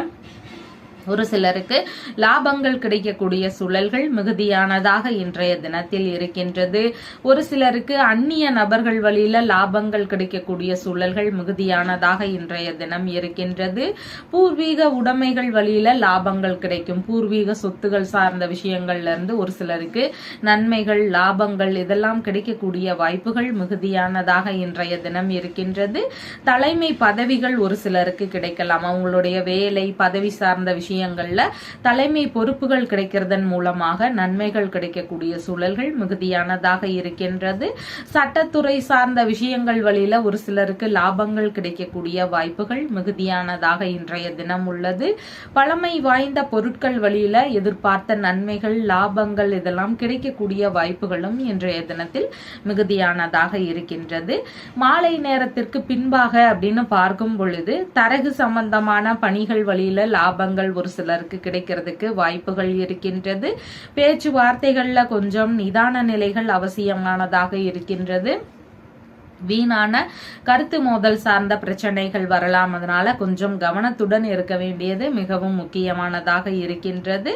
ஒரு சிலருக்கு லாபங்கள் கிடைக்கக்கூடிய சூழல்கள் மிகுதியானதாக இன்றைய தினத்தில் இருக்கின்றது. ஒரு சிலருக்கு அந்நிய நபர்கள் வழியில லாபங்கள் கிடைக்கக்கூடிய சூழல்கள் மிகுதியானதாக இன்றைய தினம் இருக்கின்றது. பூர்வீக உடைமைகள் வழியில லாபங்கள் கிடைக்கும். பூர்வீக சொத்துகள் சார்ந்த விஷயங்கள்ல இருந்து ஒரு சிலருக்கு நன்மைகள், லாபங்கள் இதெல்லாம் கிடைக்கக்கூடிய வாய்ப்புகள் மிகுதியானதாக இன்றைய தினம் இருக்கின்றது. தலைமை பதவிகள் ஒரு சிலருக்கு கிடைக்கலாம். அவங்களுடைய வேலை, பதவி சார்ந்த விஷயங்கள்ல தலைமை பொறுப்புகள் கிடைக்கிறதன் மூலமாக நன்மைகள் கிடைக்கக்கூடிய சூழல்கள் மிகுதியானதாக இருக்கின்றது. சட்டத்துறை சார்ந்த விஷயங்கள் வழியில ஒரு சிலருக்கு லாபங்கள் கிடைக்கக்கூடிய வாய்ப்புகள் மிகுதியானதாக இன்றைய தினம் உள்ளது. பழமை வாய்ந்த பொருட்கள் வழியில எதிர்பார்த்த நன்மைகள், லாபங்கள் இதெல்லாம் கிடைக்கக்கூடிய வாய்ப்புகளும் இன்றைய தினத்தில் மிகுதியானதாக இருக்கின்றது. மாலை நேரத்திற்கு பின்பாக அப்படின்னு பார்க்கும் பொழுது தரகு சம்பந்தமான பணிகள் வழியில லாபங்கள் ஒரு சிலருக்கு கிடைக்கிறதுக்கு வாய்ப்புகள் இருக்கின்றது. பேச்சுவார்த்தைகள்ல கொஞ்சம் நிதான நிலைகள் அவசியமானதாக இருக்கின்றது. வீணான கருத்து மோதல் சார்ந்த பிரச்சனைகள் வரலாம். அதனால கொஞ்சம் கவனத்துடன் இருக்க வேண்டியது மிகவும் முக்கியமானதாக இருக்கின்றது.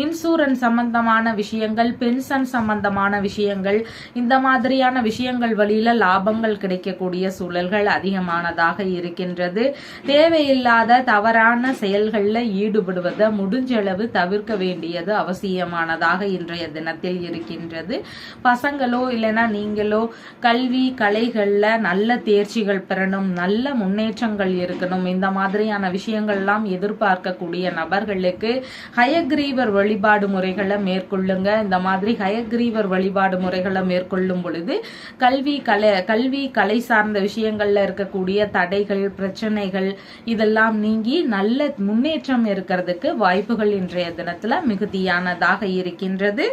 இன்சூரன்ஸ் சம்பந்தமான விஷயங்கள், பென்ஷன் சம்பந்தமான விஷயங்கள், இந்த மாதிரியான விஷயங்கள் வழியில லாபங்கள் கிடைக்கக்கூடிய சூழல்கள் அதிகமானதாக இருக்கின்றது. தேவையில்லாத தவறான செயல்கள்ல ஈடுபடுவதை முடிஞ்சளவு தவிர்க்க வேண்டியது அவசியமானதாக இன்றைய தினத்தில் இருக்கின்றது. பசங்களோ இல்லைன்னா நீங்களோ கல்வி, கலைகள் நல்ல தேர்ச்சிகள் பெறணும், நல்ல முன்னேற்றங்கள் இருக்கணும், இந்த மாதிரியான விஷயங்கள்லாம் எதிர்பார்க்கக்கூடிய நபர்களுக்கு ஹயக்ரீவர் வழிபாடு முறைகளை மேற்கொள்ளுங்க. இந்த மாதிரி ஹயக்ரீவர் வழிபாடு முறைகளை மேற்கொள்ளும் பொழுது கல்வி கலை சார்ந்த விஷயங்கள்ல இருக்கக்கூடிய தடைகள், பிரச்சனைகள் இதெல்லாம் நீங்கி நல்ல முன்னேற்றம் இருக்கிறதுக்கு வாய்ப்புகள் இன்றைய தினத்துல மிகுதியானதாக இருக்கின்றது.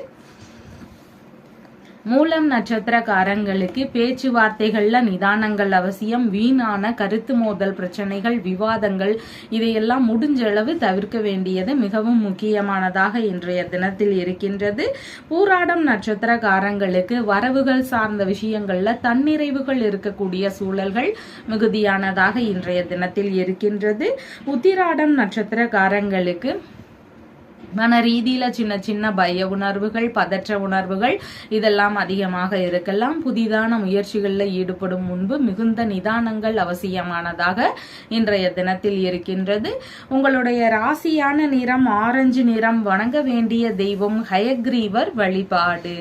மூலம் நட்சத்திரக்காரங்களுக்கு பேச்சுவார்த்தைகள்ல நிதானங்கள் அவசியம். வீணான கருத்து மோதல் பிரச்சனைகள், விவாதங்கள் இதையெல்லாம் முடிஞ்ச அளவு தவிர்க்க வேண்டியது மிகவும் முக்கியமானதாக இன்றைய தினத்தில் இருக்கின்றது. பூராடம் நட்சத்திரக்காரங்களுக்கு வரவுகள் சார்ந்த விஷயங்கள்ல தன்னிறைவுகள் இருக்கக்கூடிய சூழல்கள் மிகுதியானதாக இன்றைய தினத்தில் இருக்கின்றது. உத்திராடம் நட்சத்திரக்காரங்களுக்கு மன ரீதியில சின்ன சின்ன பய உணர்வுகள், பதற்ற உணர்வுகள் இதெல்லாம் அதிகமாக இருக்கலாம். புதிதான முயற்சிகளில் ஈடுபடும் முன்பு மிகுந்த நிதானங்கள் அவசியமானதாக இன்றைய தினத்தில் இருக்கின்றது. உங்களுடைய ராசியான நிறம் ஆரஞ்சு நிறம். வணங்க வேண்டிய தெய்வம் ஹயக்ரீவர் வழிபாடு.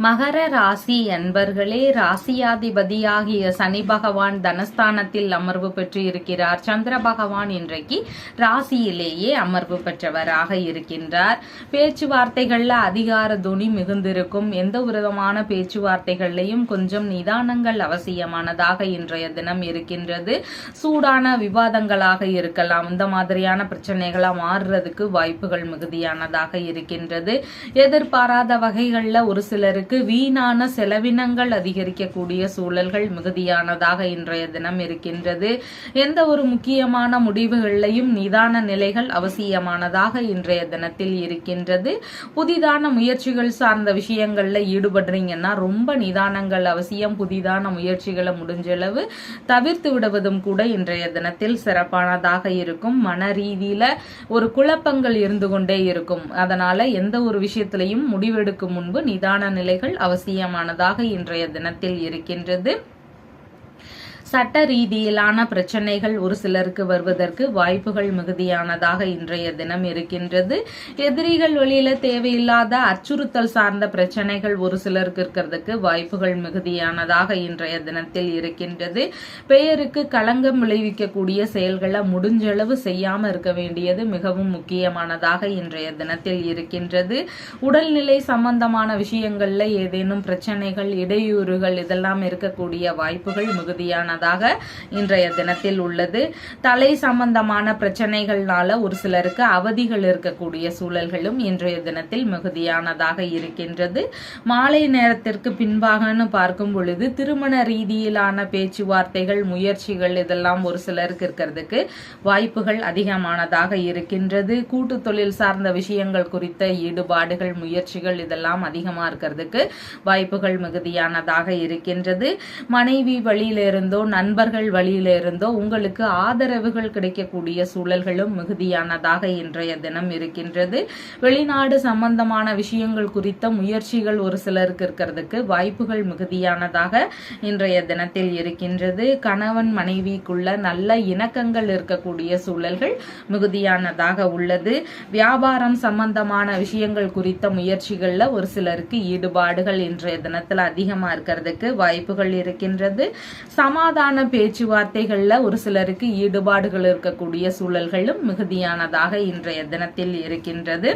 மகர ராசி அன்பர்களே, ராசியாதிபதியாகிய சனி பகவான் தனஸ்தானத்தில் அமர்வு பெற்று இருக்கிறார். சந்திர பகவான் இன்றைக்கு ராசியிலேயே அமர்வு பெற்றவராக இருக்கின்றார். பேச்சுவார்த்தைகள்ல அதிகார துணி மிகுந்திருக்கும். எந்த விதமான பேச்சுவார்த்தைகள்லையும் கொஞ்சம் நிதானங்கள் அவசியமானதாக இன்றைய தினம் இருக்கின்றது. சூடான விவாதங்களாக இருக்கலாம். இந்த மாதிரியான பிரச்சனைகளா மாறுறதுக்கு வாய்ப்புகள் மிகுதியானதாக இருக்கின்றது. எதிர்பாராத வகைகள்ல ஒரு சிலருக்கு வீணான செலவினங்கள் அதிகரிக்கக்கூடிய சூழல்கள் மிகுதியானதாக இன்றைய தினம் இருக்கின்றது. எந்த ஒரு முக்கியமான முடிவுகளையும் நிதான நிலைகள் அவசியமானதாக இன்றைய தினத்தில் இருக்கின்றது. புதிதான முயற்சிகள் சார்ந்த விஷயங்கள்ல ஈடுபடுறீங்கன்னா ரொம்ப நிதானங்கள் அவசியம். புதிதான முயற்சிகளை முடிஞ்சளவு தவிர்த்து விடுவதும் கூட இன்றைய தினத்தில் சிறப்பானதாக இருக்கும். மன ரீதியில ஒரு குழப்பங்கள் இருந்து கொண்டே இருக்கும். அதனால எந்த ஒரு விஷயத்திலையும் முடிவெடுக்கும் முன்பு நிதான நிலைகள் அவசியமானதாக இன்றைய தினத்தில் இருக்கின்றது. சட்ட ரீதியிலான பிரச்சனைகள் ஒரு சிலருக்கு வருவதற்கு வாய்ப்புகள் மிகுதியானதாக இன்றைய தினம் இருக்கின்றது. எதிரிகள் வழியில தேவையில்லாத அச்சுறுத்தல் சார்ந்த பிரச்சனைகள் ஒரு சிலருக்கு இருக்கிறதுக்கு வாய்ப்புகள் மிகுதியானதாக இன்றைய தினத்தில் இருக்கின்றது. பெயருக்கு களங்கம் விளைவிக்கக்கூடிய செயல்களை முடிஞ்சளவு செய்யாம இருக்க வேண்டியது மிகவும் முக்கியமானதாக இன்றைய தினத்தில் இருக்கின்றது. உடல்நிலை சம்பந்தமான விஷயங்கள்ல ஏதேனும் பிரச்சனைகள், இடையூறுகள் இதெல்லாம் இருக்கக்கூடிய வாய்ப்புகள் மிகுதியான இன்றைய தினத்தில் உள்ளது. தலை சம்பந்தமான பிரச்சனைகள்னால ஒரு சிலருக்கு அவதிகள் இருக்கக்கூடிய சூழல்களும் இன்றைய தினத்தில் மிகுதியானதாக இருக்கின்றது. மாலை நேரத்திற்கு பின்பாகன்னு பார்க்கும் பொழுது திருமண ரீதியிலான பேச்சுவார்த்தைகள், முயற்சிகள் இதெல்லாம் ஒரு சிலருக்கு இருக்கிறதுக்கு வாய்ப்புகள் அதிகமானதாக இருக்கின்றது. கூட்டு தொழில் சார்ந்த விஷயங்கள் குறித்த ஈடுபாடுகள், முயற்சிகள் இதெல்லாம் அதிகமா இருக்கிறதுக்கு வாய்ப்புகள் மிகுதியானதாக இருக்கின்றது. மனைவி வழியிலிருந்தோ நண்பர்கள் வழியில இருந்தோ உங்களுக்கு ஆதரவுகள் கிடைக்கக்கூடிய சூழல்களும் மிகுதியானதாக இன்றைய தினம் இருக்கின்றது. வெளிநாடு சம்பந்தமான விஷயங்கள் குறித்த முயற்சிகள் ஒரு சிலருக்கு இருக்கிறதுக்கு வாய்ப்புகள் மிகுதியானதாக இன்றைய தினத்தில் இருக்கின்றது. கணவன் மனைவிக்குள்ள நல்ல இணக்கங்கள் இருக்கக்கூடிய சூழல்கள் மிகுதியானதாக உள்ளது. வியாபாரம் சம்பந்தமான விஷயங்கள் குறித்த முயற்சிகள்ல ஒரு சிலருக்கு ஈடுபாடுகள் இன்றைய தினத்துல அதிகமா இருக்கிறதுக்கு வாய்ப்புகள் இருக்கின்றது. சமாதான பேச்சுவார்த்தைகள்ல ஒரு சிலருக்கு ஈடுபாடுகள் இருக்கக்கூடிய சூழல்களும் மிகுதியானதாக இன்றைய தினத்தில் இருக்கின்றது.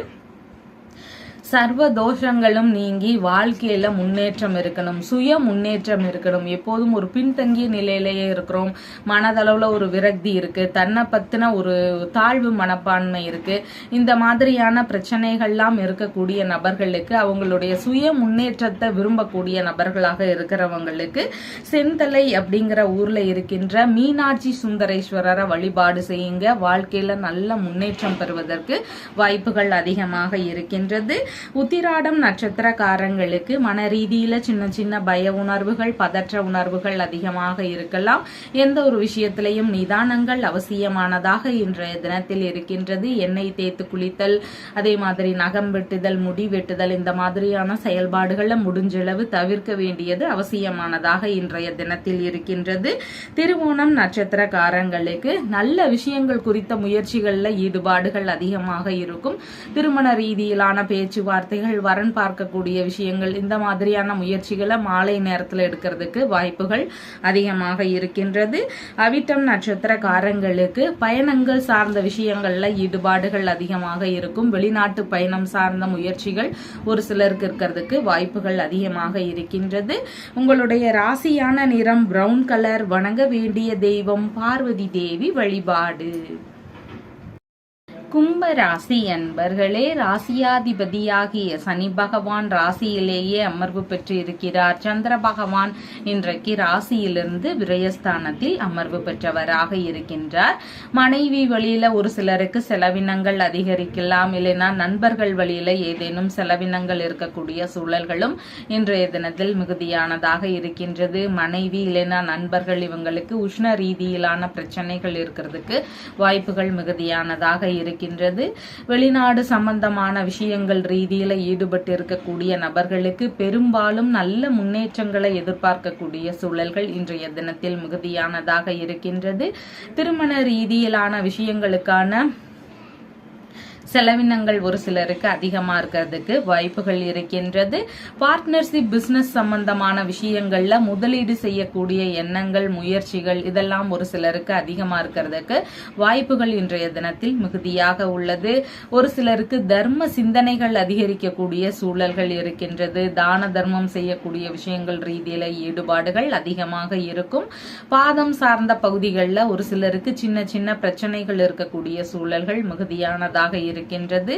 சர்வ தோஷங்களும் நீங்கி வாழ்க்கையில முன்னேற்றம் இருக்கணும், சுய முன்னேற்றம் இருக்கணும். எப்போதும் ஒரு பின்தங்கிய நிலையிலேயே இருக்கிறோம். மனதளவுல ஒரு விரக்தி இருக்கு, தன்னை பத்தின ஒரு தாழ்வு மனப்பான்மை இருக்கு. இந்த மாதிரியான பிரச்சனைகள்லாம் இருக்கக்கூடிய நபர்களுக்கு, அவங்களுடைய சுய முன்னேற்றத்தை விரும்பக்கூடிய நபர்களாக இருக்கிறவங்களுக்கு செந்தலை அப்படிங்கிற ஊர்ல இருக்கின்ற மீனாட்சி சுந்தரேஸ்வரரை வழிபாடு செய்யுங்க. வாழ்க்கையில நல்ல முன்னேற்றம் பெறுவதற்கு வாய்ப்புகள் அதிகமாக இருக்கின்றது. உத்திராடம் நட்சத்திரக்காரங்களுக்கு மன ரீதியில சின்ன சின்ன பய உணர்வுகள், பதற்ற உணர்வுகள் அதிகமாக இருக்கலாம். எந்த ஒரு விஷயத்திலையும் நிதானங்கள் அவசியமானதாக இன்றைய தினத்தில் இருக்கின்றது. எண்ணெய் தேய்த்து குளித்தல், அதே மாதிரி நகம் வெட்டுதல், முடி வெட்டுதல் இந்த மாதிரியான செயல்பாடுகளை முடிஞ்சளவு தவிர்க்க வேண்டியது அவசியமானதாக இன்றைய தினத்தில் இருக்கின்றது. திருவோணம் நட்சத்திரக்காரங்களுக்கு நல்ல விஷயங்கள் குறித்த முயற்சிகள்ல ஈடுபாடுகள் அதிகமாக இருக்கும். திருமண ரீதியிலான பேச்சுவார்த்தைகள், வரன் பார்க்கக்கூடிய விஷயங்கள் இந்த மாதிரியான முயற்சிகளை மாலை நேரத்தில் எடுக்கிறதுக்கு வாய்ப்புகள் அதிகமாக இருக்கின்றது. அவிட்டம் நட்சத்திரக்காரங்களுக்கு பயணங்கள் சார்ந்த விஷயங்கள்ல ஈடுபாடுகள் அதிகமாக இருக்கும். வெளிநாட்டு பயணம் சார்ந்த முயற்சிகள் ஒரு சிலருக்கு இருக்கிறதுக்கு வாய்ப்புகள் அதிகமாக இருக்கின்றது. உங்களுடைய ராசியான நிறம் பிரவுன் கலர். வணங்க வேண்டிய தெய்வம் பார்வதி தேவி வழிபாடு. கும்ப ராசி அன்பர்களே, ராசியாதிபதியாகிய சனி பகவான் ராசியிலேயே அமர்வு பெற்று இருக்கிறார். சந்திர பகவான் இன்றைக்கு ராசியிலிருந்து விரயஸ்தானத்தில் அமர்வு பெற்றவராக இருக்கின்றார். மனைவி வழியில ஒரு சிலருக்கு செலவினங்கள் அதிகரிக்கலாம், இல்லைன்னா நண்பர்கள் வழியில ஏதேனும் செலவினங்கள் இருக்கக்கூடிய சூழல்களும் இன்றைய தினத்தில் மிகுதியானதாக இருக்கின்றது. மனைவி இல்லைன்னா நண்பர்கள் இவங்களுக்கு உஷ்ண ரீதியிலான பிரச்சனைகள் இருக்கிறதுக்கு வாய்ப்புகள் மிகுதியானதாக இருக்கின்றது. வெளிநாடு சம்பந்தமான விஷயங்கள் ரீதியில ஈடுபட்டு இருக்கக்கூடிய நபர்களுக்கு பெரும்பாலும் நல்ல முன்னேற்றங்களை எதிர்பார்க்கக்கூடிய சூழல்கள் இன்றைய தினத்தில் மிகுதியானதாக இருக்கின்றது. திருமண ரீதியிலான விஷயங்களுக்கான செலவினங்கள் ஒரு சிலருக்கு அதிகமா இருக்கிறதுக்கு வாய்ப்புகள் இருக்கின்றது. பார்ட்னர்ஷிப் பிசினஸ் சம்பந்தமான விஷயங்கள்ல முதலீடு செய்யக்கூடிய எண்ணங்கள், முயற்சிகள் இதெல்லாம் ஒரு சிலருக்கு அதிகமா இருக்கிறதுக்கு வாய்ப்புகள் இன்றைய தினத்தில் மிகுதியாக உள்ளது. ஒரு சிலருக்கு தர்ம சிந்தனைகள் அதிகரிக்கக்கூடிய சூழல்கள் இருக்கின்றது. தான தர்மம் செய்யக்கூடிய விஷயங்கள் ரீதியில ஈடுபாடுகள் அதிகமாக இருக்கும். பாதம் சார்ந்த பகுதிகளில் ஒரு சிலருக்கு சின்ன சின்ன பிரச்சனைகள் இருக்கக்கூடிய சூழல்கள் மிகுதியானதாக இருக்கின்றது.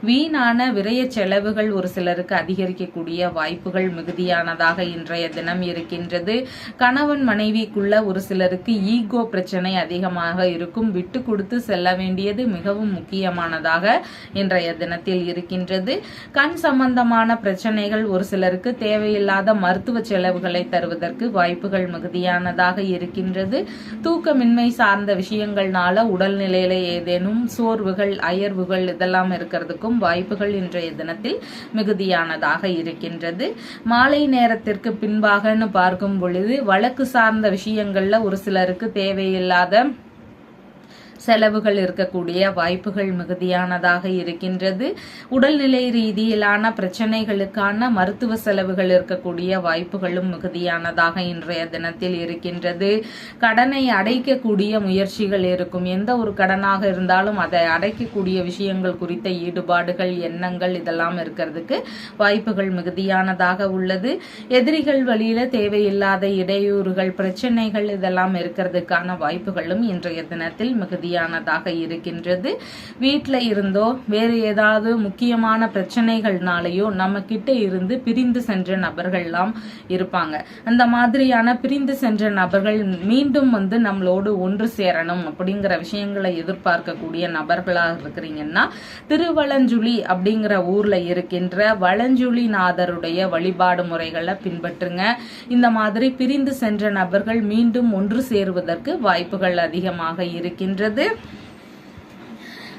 வீணான விரய செலவுகள் ஒரு சிலருக்கு அதிகரிக்கக்கூடிய வாய்ப்புகள் மிகுதியானதாக இன்றைய தினம் இருக்கின்றது. கணவன் மனைவிக்குள்ள ஒரு சிலருக்கு ஈகோ பிரச்சனை அதிகமாக இருக்கும். விட்டு கொடுத்து செல்ல வேண்டியது மிகவும் முக்கியமானதாக இன்றைய தினத்தில் இருக்கின்றது. கண் சம்பந்தமான பிரச்சனைகள் ஒரு சிலருக்கு தேவையில்லாத மருத்துவ செலவுகளை தருவதற்கு வாய்ப்புகள் மிகுதியானதாக இருக்கின்றது. தூக்கமின்மை சார்ந்த விஷயங்கள்னால உடல்நிலையில ஏதேனும் சோர்வுகள், அயர்வுகள் இதெல்லாம் இருக்கிறதுக்கும் வாய்ப்புகள் இன்றைய தினத்தில் மிகுதியானதாக இருக்கின்றது. மாலை நேரத்திற்கு பின்பாகன்னு பார்க்கும் பொழுது வழக்கு சார்ந்த விஷயங்கள்ல ஒரு சிலருக்கு தேவையில்லாத செலவுகள் இருக்கக்கூடிய வாய்ப்புகள் மிகுதியானதாக இருக்கின்றது. உடல்நிலை ரீதியிலான பிரச்சனைகளுக்கான மருத்துவ செலவுகள் இருக்கக்கூடிய வாய்ப்புகளும் மிகுதியானதாக இன்றைய தினத்தில் இருக்கின்றது. கடனை அடைக்கக்கூடிய முயற்சிகள் இருக்கும். எந்த ஒரு கடனாக இருந்தாலும் அதை அடைக்கக்கூடிய விஷயங்கள் குறித்த ஈடுபாடுகள், எண்ணங்கள் இதெல்லாம் இருக்கிறதுக்கு வாய்ப்புகள் மிகுதியானதாக உள்ளது. எதிரிகள் வழியில தேவையில்லாத இடையூறுகள், பிரச்சனைகள் இதெல்லாம் இருக்கிறதுக்கான வாய்ப்புகளும் இன்றைய தினத்தில் மிகுதியானதாக இருக்கின்றது. வீட்டில இருந்தோ வேறு ஏதாவது முக்கியமான பிரச்சனைகள்னாலேயோ நம்ம கிட்ட இருந்து பிரிந்து சென்ற நபர்கள் எல்லாம் இருப்பாங்க. அந்த மாதிரியான பிரிந்து சென்ற நபர்கள் மீண்டும் நம்மளோடு ஒன்று சேரணும் அப்படிங்கிற விஷயங்களை எதிர்பார்க்கக்கூடிய நபர்களாக இருக்கிறீங்கன்னா திருவலஞ்சுழி அப்படிங்கிற ஊர்ல இருக்கின்ற வலஞ்சுழிநாதருடைய வழிபாடு முறைகளை பின்பற்றுங்க. இந்த மாதிரி பிரிந்து சென்ற நபர்கள் மீண்டும் ஒன்று சேருவதற்கு வாய்ப்புகள் அதிகமாக இருக்கின்றது.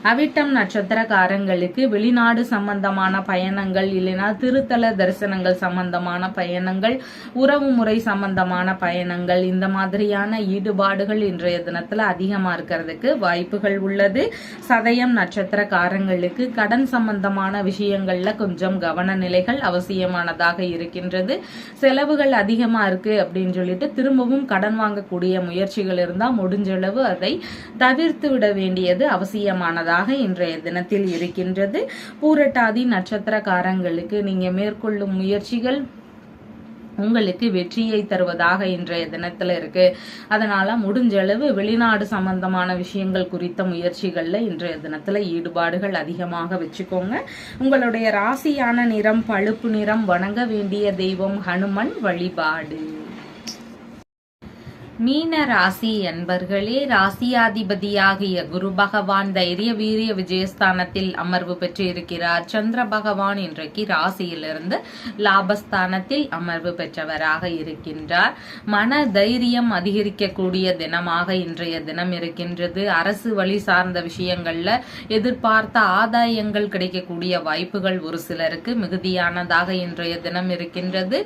அவிட்டம் நட்சத்திரக்காரங்களுக்கு வெளிநாடு சம்பந்தமான பயணங்கள், இல்லைனா திருத்தல தரிசனங்கள் சம்பந்தமான பயணங்கள், உறவு முறை சம்பந்தமான பயணங்கள் இந்த மாதிரியான ஈடுபாடுகள் இன்றைய தினத்துல அதிகமா இருக்கிறதுக்கு வாய்ப்புகள் உள்ளது. சதயம் நட்சத்திரக்காரங்களுக்கு கடன் சம்பந்தமான விஷயங்கள்ல கொஞ்சம் கவன நிலைகள் அவசியமானதாக இருக்கின்றது. செலவுகள் அதிகமா இருக்கு அப்படின்னு சொல்லிட்டு திரும்பவும் கடன் வாங்கக்கூடிய முயற்சிகள் இருந்தா முடிஞ்சளவு அதை தவிர்த்து விட வேண்டியது அவசியமானது இன்றைய தினத்தில் இருக்கின்றது. பூரட்டாதி நட்சத்திரக்காரங்களுக்கு நீங்க மேற்கொள்ளும் முயற்சிகள் உங்களுக்கு வெற்றியை தருவதாக இன்றைய தினத்துல இருக்கு. அதனால முடிஞ்ச அளவு வெளிநாடு சம்பந்தமான விஷயங்கள் குறித்த முயற்சிகள்ல இன்றைய தினத்துல ஈடுபாடுகள் அதிகமாக வச்சுக்கோங்க. உங்களுடைய ராசியான நிறம் பழுப்பு நிறம். வணங்க வேண்டிய தெய்வம் ஹனுமன் வழிபாடு. மீன ராசி என்பர்களே, ராசியாதிபதியாகிய குரு பகவான் தைரிய வீரிய விஜயஸ்தானத்தில் அமர்வு பெற்று இருக்கிறார். சந்திர பகவான் இன்றைக்கு ராசியிலிருந்து லாபஸ்தானத்தில் அமர்வு பெற்றவராக இருக்கின்றார். மன தைரியம் அதிகரிக்கக்கூடிய தினமாக இன்றைய தினம் இருக்கின்றது. அரசு வழி சார்ந்த விஷயங்கள்ல எதிர்பார்த்த ஆதாயங்கள் கிடைக்கக்கூடிய வாய்ப்புகள் ஒரு சிலருக்கு மிகுதியானதாக இன்றைய தினம் இருக்கின்றது.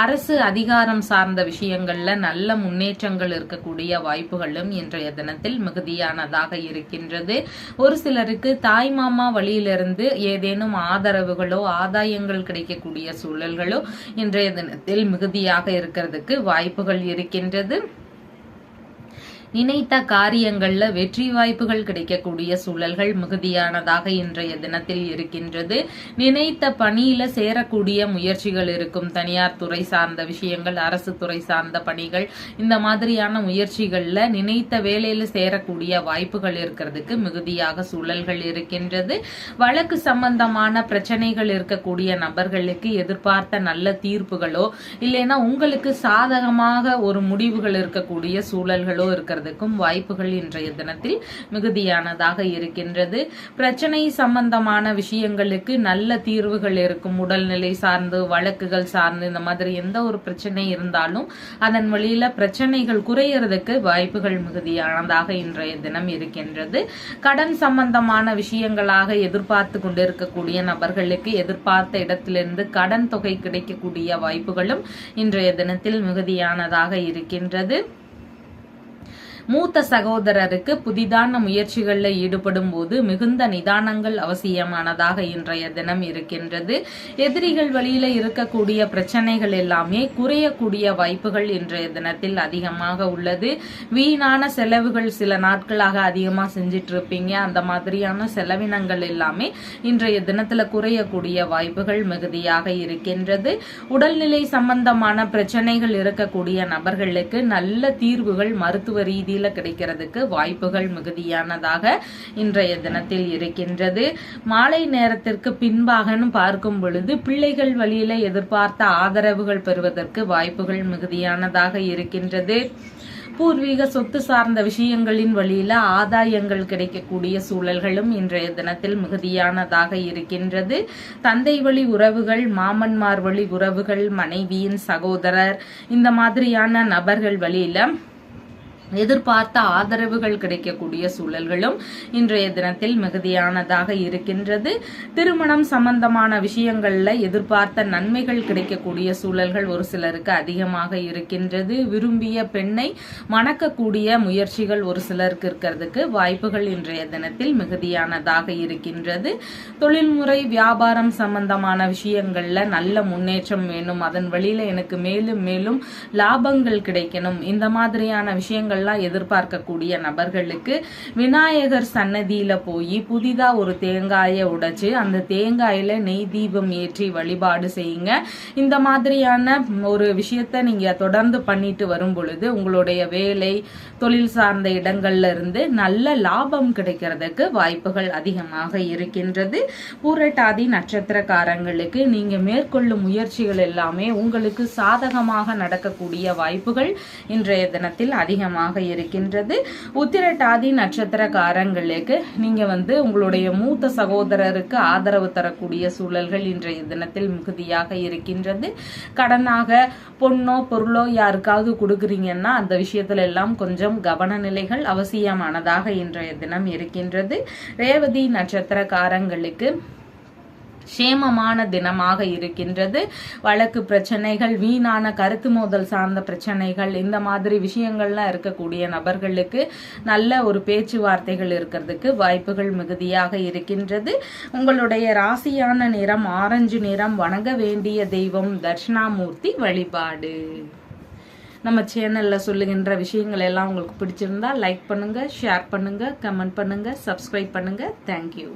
அரசு அதிகாரம் சார்ந்த விஷயங்கள்ல நல்ல முன்னேற்றங்கள் இருக்கக்கூடிய வாய்ப்புகளும் இன்றைய தினத்தில் மிகுதியானதாக இருக்கின்றது. ஒரு சிலருக்கு தாய் மாமா வழியிலிருந்து ஏதேனும் ஆதரவுகளோ ஆதாயங்கள் கிடைக்கக்கூடிய சூழல்களோ இன்றைய தினத்தில் மிகுதியாக இருக்கிறதுக்கு வாய்ப்புகள் இருக்கின்றது. நினைத்த காரியங்கள்ல வெற்றி வாய்ப்புகள் கிடைக்கக்கூடிய சூழல்கள் மிகுதியானதாக இன்றைய தினத்தில் இருக்கின்றது. நினைத்த பணியில சேரக்கூடிய முயற்சிகள் இருக்கும். தனியார் துறை சார்ந்த விஷயங்கள், அரசு துறை சார்ந்த பணிகள் இந்த மாதிரியான முயற்சிகள்ல நினைத்த வேலையில சேரக்கூடிய வாய்ப்புகள் இருக்கிறதுக்கு மிகுதியாக சூழல்கள் இருக்கின்றது. வழக்கு சம்பந்தமான பிரச்சனைகள் இருக்கக்கூடிய நபர்களுக்கு எதிர்பார்த்த நல்ல தீர்ப்புகளோ இல்லைன்னா உங்களுக்கு சாதகமாக ஒரு முடிவுகள் இருக்கக்கூடிய சூழல்களோ இருக்கிறது வாய்ப்புகள் இன்றைய தினத்தில் மிகுதியானதாக இருக்கின்றது. பிரச்சனை சம்பந்தமான விஷயங்களுக்கு நல்ல தீர்வுகள் இருக்கும். உடல்நிலை சார்ந்து, வழக்குகள் சார்ந்து இந்த மாதிரி எந்த ஒரு பிரச்சனை இருந்தாலும் அதன் வழியில பிரச்சனைகள் குறையறதுக்கு வாய்ப்புகள் மிகுதியானதாக இன்றைய தினம் இருக்கின்றது. கடன் சம்பந்தமான விஷயங்களாக எதிர்பார்த்து கொண்டிருக்கக்கூடிய நபர்களுக்கு எதிர்பார்த்த இடத்திலிருந்து கடன் தொகை கிடைக்கக்கூடிய வாய்ப்புகளும் இன்றைய தினத்தில் மிகுதியானதாக இருக்கின்றது. மூத்த சகோதரருக்கு புதிதான முயற்சிகளில் ஈடுபடும் போது மிகுந்த நிதானங்கள் அவசியமானதாக இன்றைய தினம் இருக்கின்றது. எதிரிகள் வழியில இருக்கக்கூடிய பிரச்சனைகள் எல்லாமே குறையக்கூடிய வாய்ப்புகள் இன்றைய தினத்தில் அதிகமாக உள்ளது. வீணான செலவுகள் சில நாட்களாக அதிகமா செஞ்சிட்டு இருப்பீங்க. அந்த மாதிரியான செலவினங்கள் எல்லாமே இன்றைய தினத்துல குறையக்கூடிய வாய்ப்புகள் மிகுதியாக இருக்கின்றது. உடல்நிலை சம்பந்தமான பிரச்சனைகள் இருக்கக்கூடிய நபர்களுக்கு நல்ல தீர்வுகள் மருத்துவ ரீதியில கிடைக்கிறதுக்கு வாய்ப்புகள் மிகுதியானதாக இன்றைய தினத்தில் இருக்கின்றது. மாலை நேரத்திற்கு பின்பாக பார்க்கும் பொழுது பிள்ளைகள் வழியில எதிர்பார்த்த ஆதரவுகள் பெறுவதற்கு வாய்ப்புகள் மிகுதியானதாக இருக்கின்றது. பூர்வீக சொத்து சார்ந்த விஷயங்களின் வழியில ஆதாயங்கள் கிடைக்கக்கூடிய சூழல்களும் இன்றைய தினத்தில் மிகுதியானதாக இருக்கின்றது. தந்தை வழி உறவுகள், மாமன்மார் வழி உறவுகள், மனைவியின் சகோதரர், இந்த மாதிரியான நபர்கள் வழியில எதிர்பார்த்த ஆதரவுகள் கிடைக்கக்கூடிய சூழல்களும் இன்றைய தினத்தில் மிகுதியானதாக இருக்கின்றது. திருமணம் சம்பந்தமான விஷயங்கள்ல எதிர்பார்த்த நன்மைகள் கிடைக்கக்கூடிய சூழல்கள் ஒரு சிலருக்கு அதிகமாக இருக்கின்றது. விரும்பிய பெண்ணை மணக்கக்கூடிய முயற்சிகள் ஒரு சிலருக்கு இருக்கிறதுக்கு வாய்ப்புகள் இன்றைய தினத்தில் மிகுதியானதாக இருக்கின்றது. தொழில்முறை வியாபாரம் சம்பந்தமான விஷயங்கள்ல நல்ல முன்னேற்றம் வேணும், அதன் வழியில எனக்கு மேலும் மேலும் லாபங்கள் கிடைக்கணும், இந்த மாதிரியான விஷயங்கள் எதிர்பார்க்கக்கூடிய நபர்களுக்கு விநாயகர் சன்னதியில போய் புதிதா ஒரு தேங்காயை உடைச்சு அந்த தேங்காயில நெய் தீபம் ஏற்றி வழிபாடு செய்யுங்க. இந்த மாதிரியான ஒரு விஷயத்த நீங்க தொடர்ந்து பண்ணிட்டு வரும் பொழுது உங்களுடைய வேலை, தொழில் சார்ந்த இடங்கள்ல இருந்து நல்ல லாபம் கிடைக்கிறதுக்கு வாய்ப்புகள் அதிகமாக இருக்கின்றது. பூரட்டாதி நட்சத்திரக்காரங்களுக்கு நீங்க மேற்கொள்ளும் முயற்சிகள் எல்லாமே உங்களுக்கு சாதகமாக நடக்கக்கூடிய வாய்ப்புகள் இன்றைய தினத்தில் அதிகமாக இருக்கின்றது. உத்திரட்டாதி நட்சத்திரக்காரங்களுக்கு நீங்க உங்களுடைய மூத்த சகோதரருக்கு ஆதரவு தரக்கூடிய சூழல்கள் இன்றைய தினத்தில் மிகுதியாக இருக்கின்றது. கடனாக பொண்ணோ பொருளோ யாருக்காவது கொடுக்குறீங்கன்னா அந்த விஷயத்துல எல்லாம் கொஞ்சம் கவன நிலைகள் அவசியமானதாக இன்றைய தினம் இருக்கின்றது. ரேவதி நட்சத்திரக்காரங்களுக்கு சேமமான தினமாக இருக்கின்றது. வழக்கு பிரச்சனைகள், வீணான கருத்து மோதல் சார்ந்த பிரச்சனைகள், இந்த மாதிரி விஷயங்கள்லாம் இருக்கக்கூடிய நபர்களுக்கு நல்ல ஒரு பேச்சுவார்த்தைகள் இருக்கிறதுக்கு வாய்ப்புகள் மிகுதியாக இருக்கின்றது. உங்களுடைய ராசியான நிறம் ஆரஞ்சு நிறம். வணங்க வேண்டிய தெய்வம் தட்சிணாமூர்த்தி வழிபாடு. நம்ம சேனல்ல சொல்லுகின்ற விஷயங்கள் எல்லாம் உங்களுக்கு பிடிச்சிருந்தா லைக் பண்ணுங்க, ஷேர் பண்ணுங்க, கமெண்ட் பண்ணுங்க, சப்ஸ்கிரைப் பண்ணுங்க. தேங்க்யூ.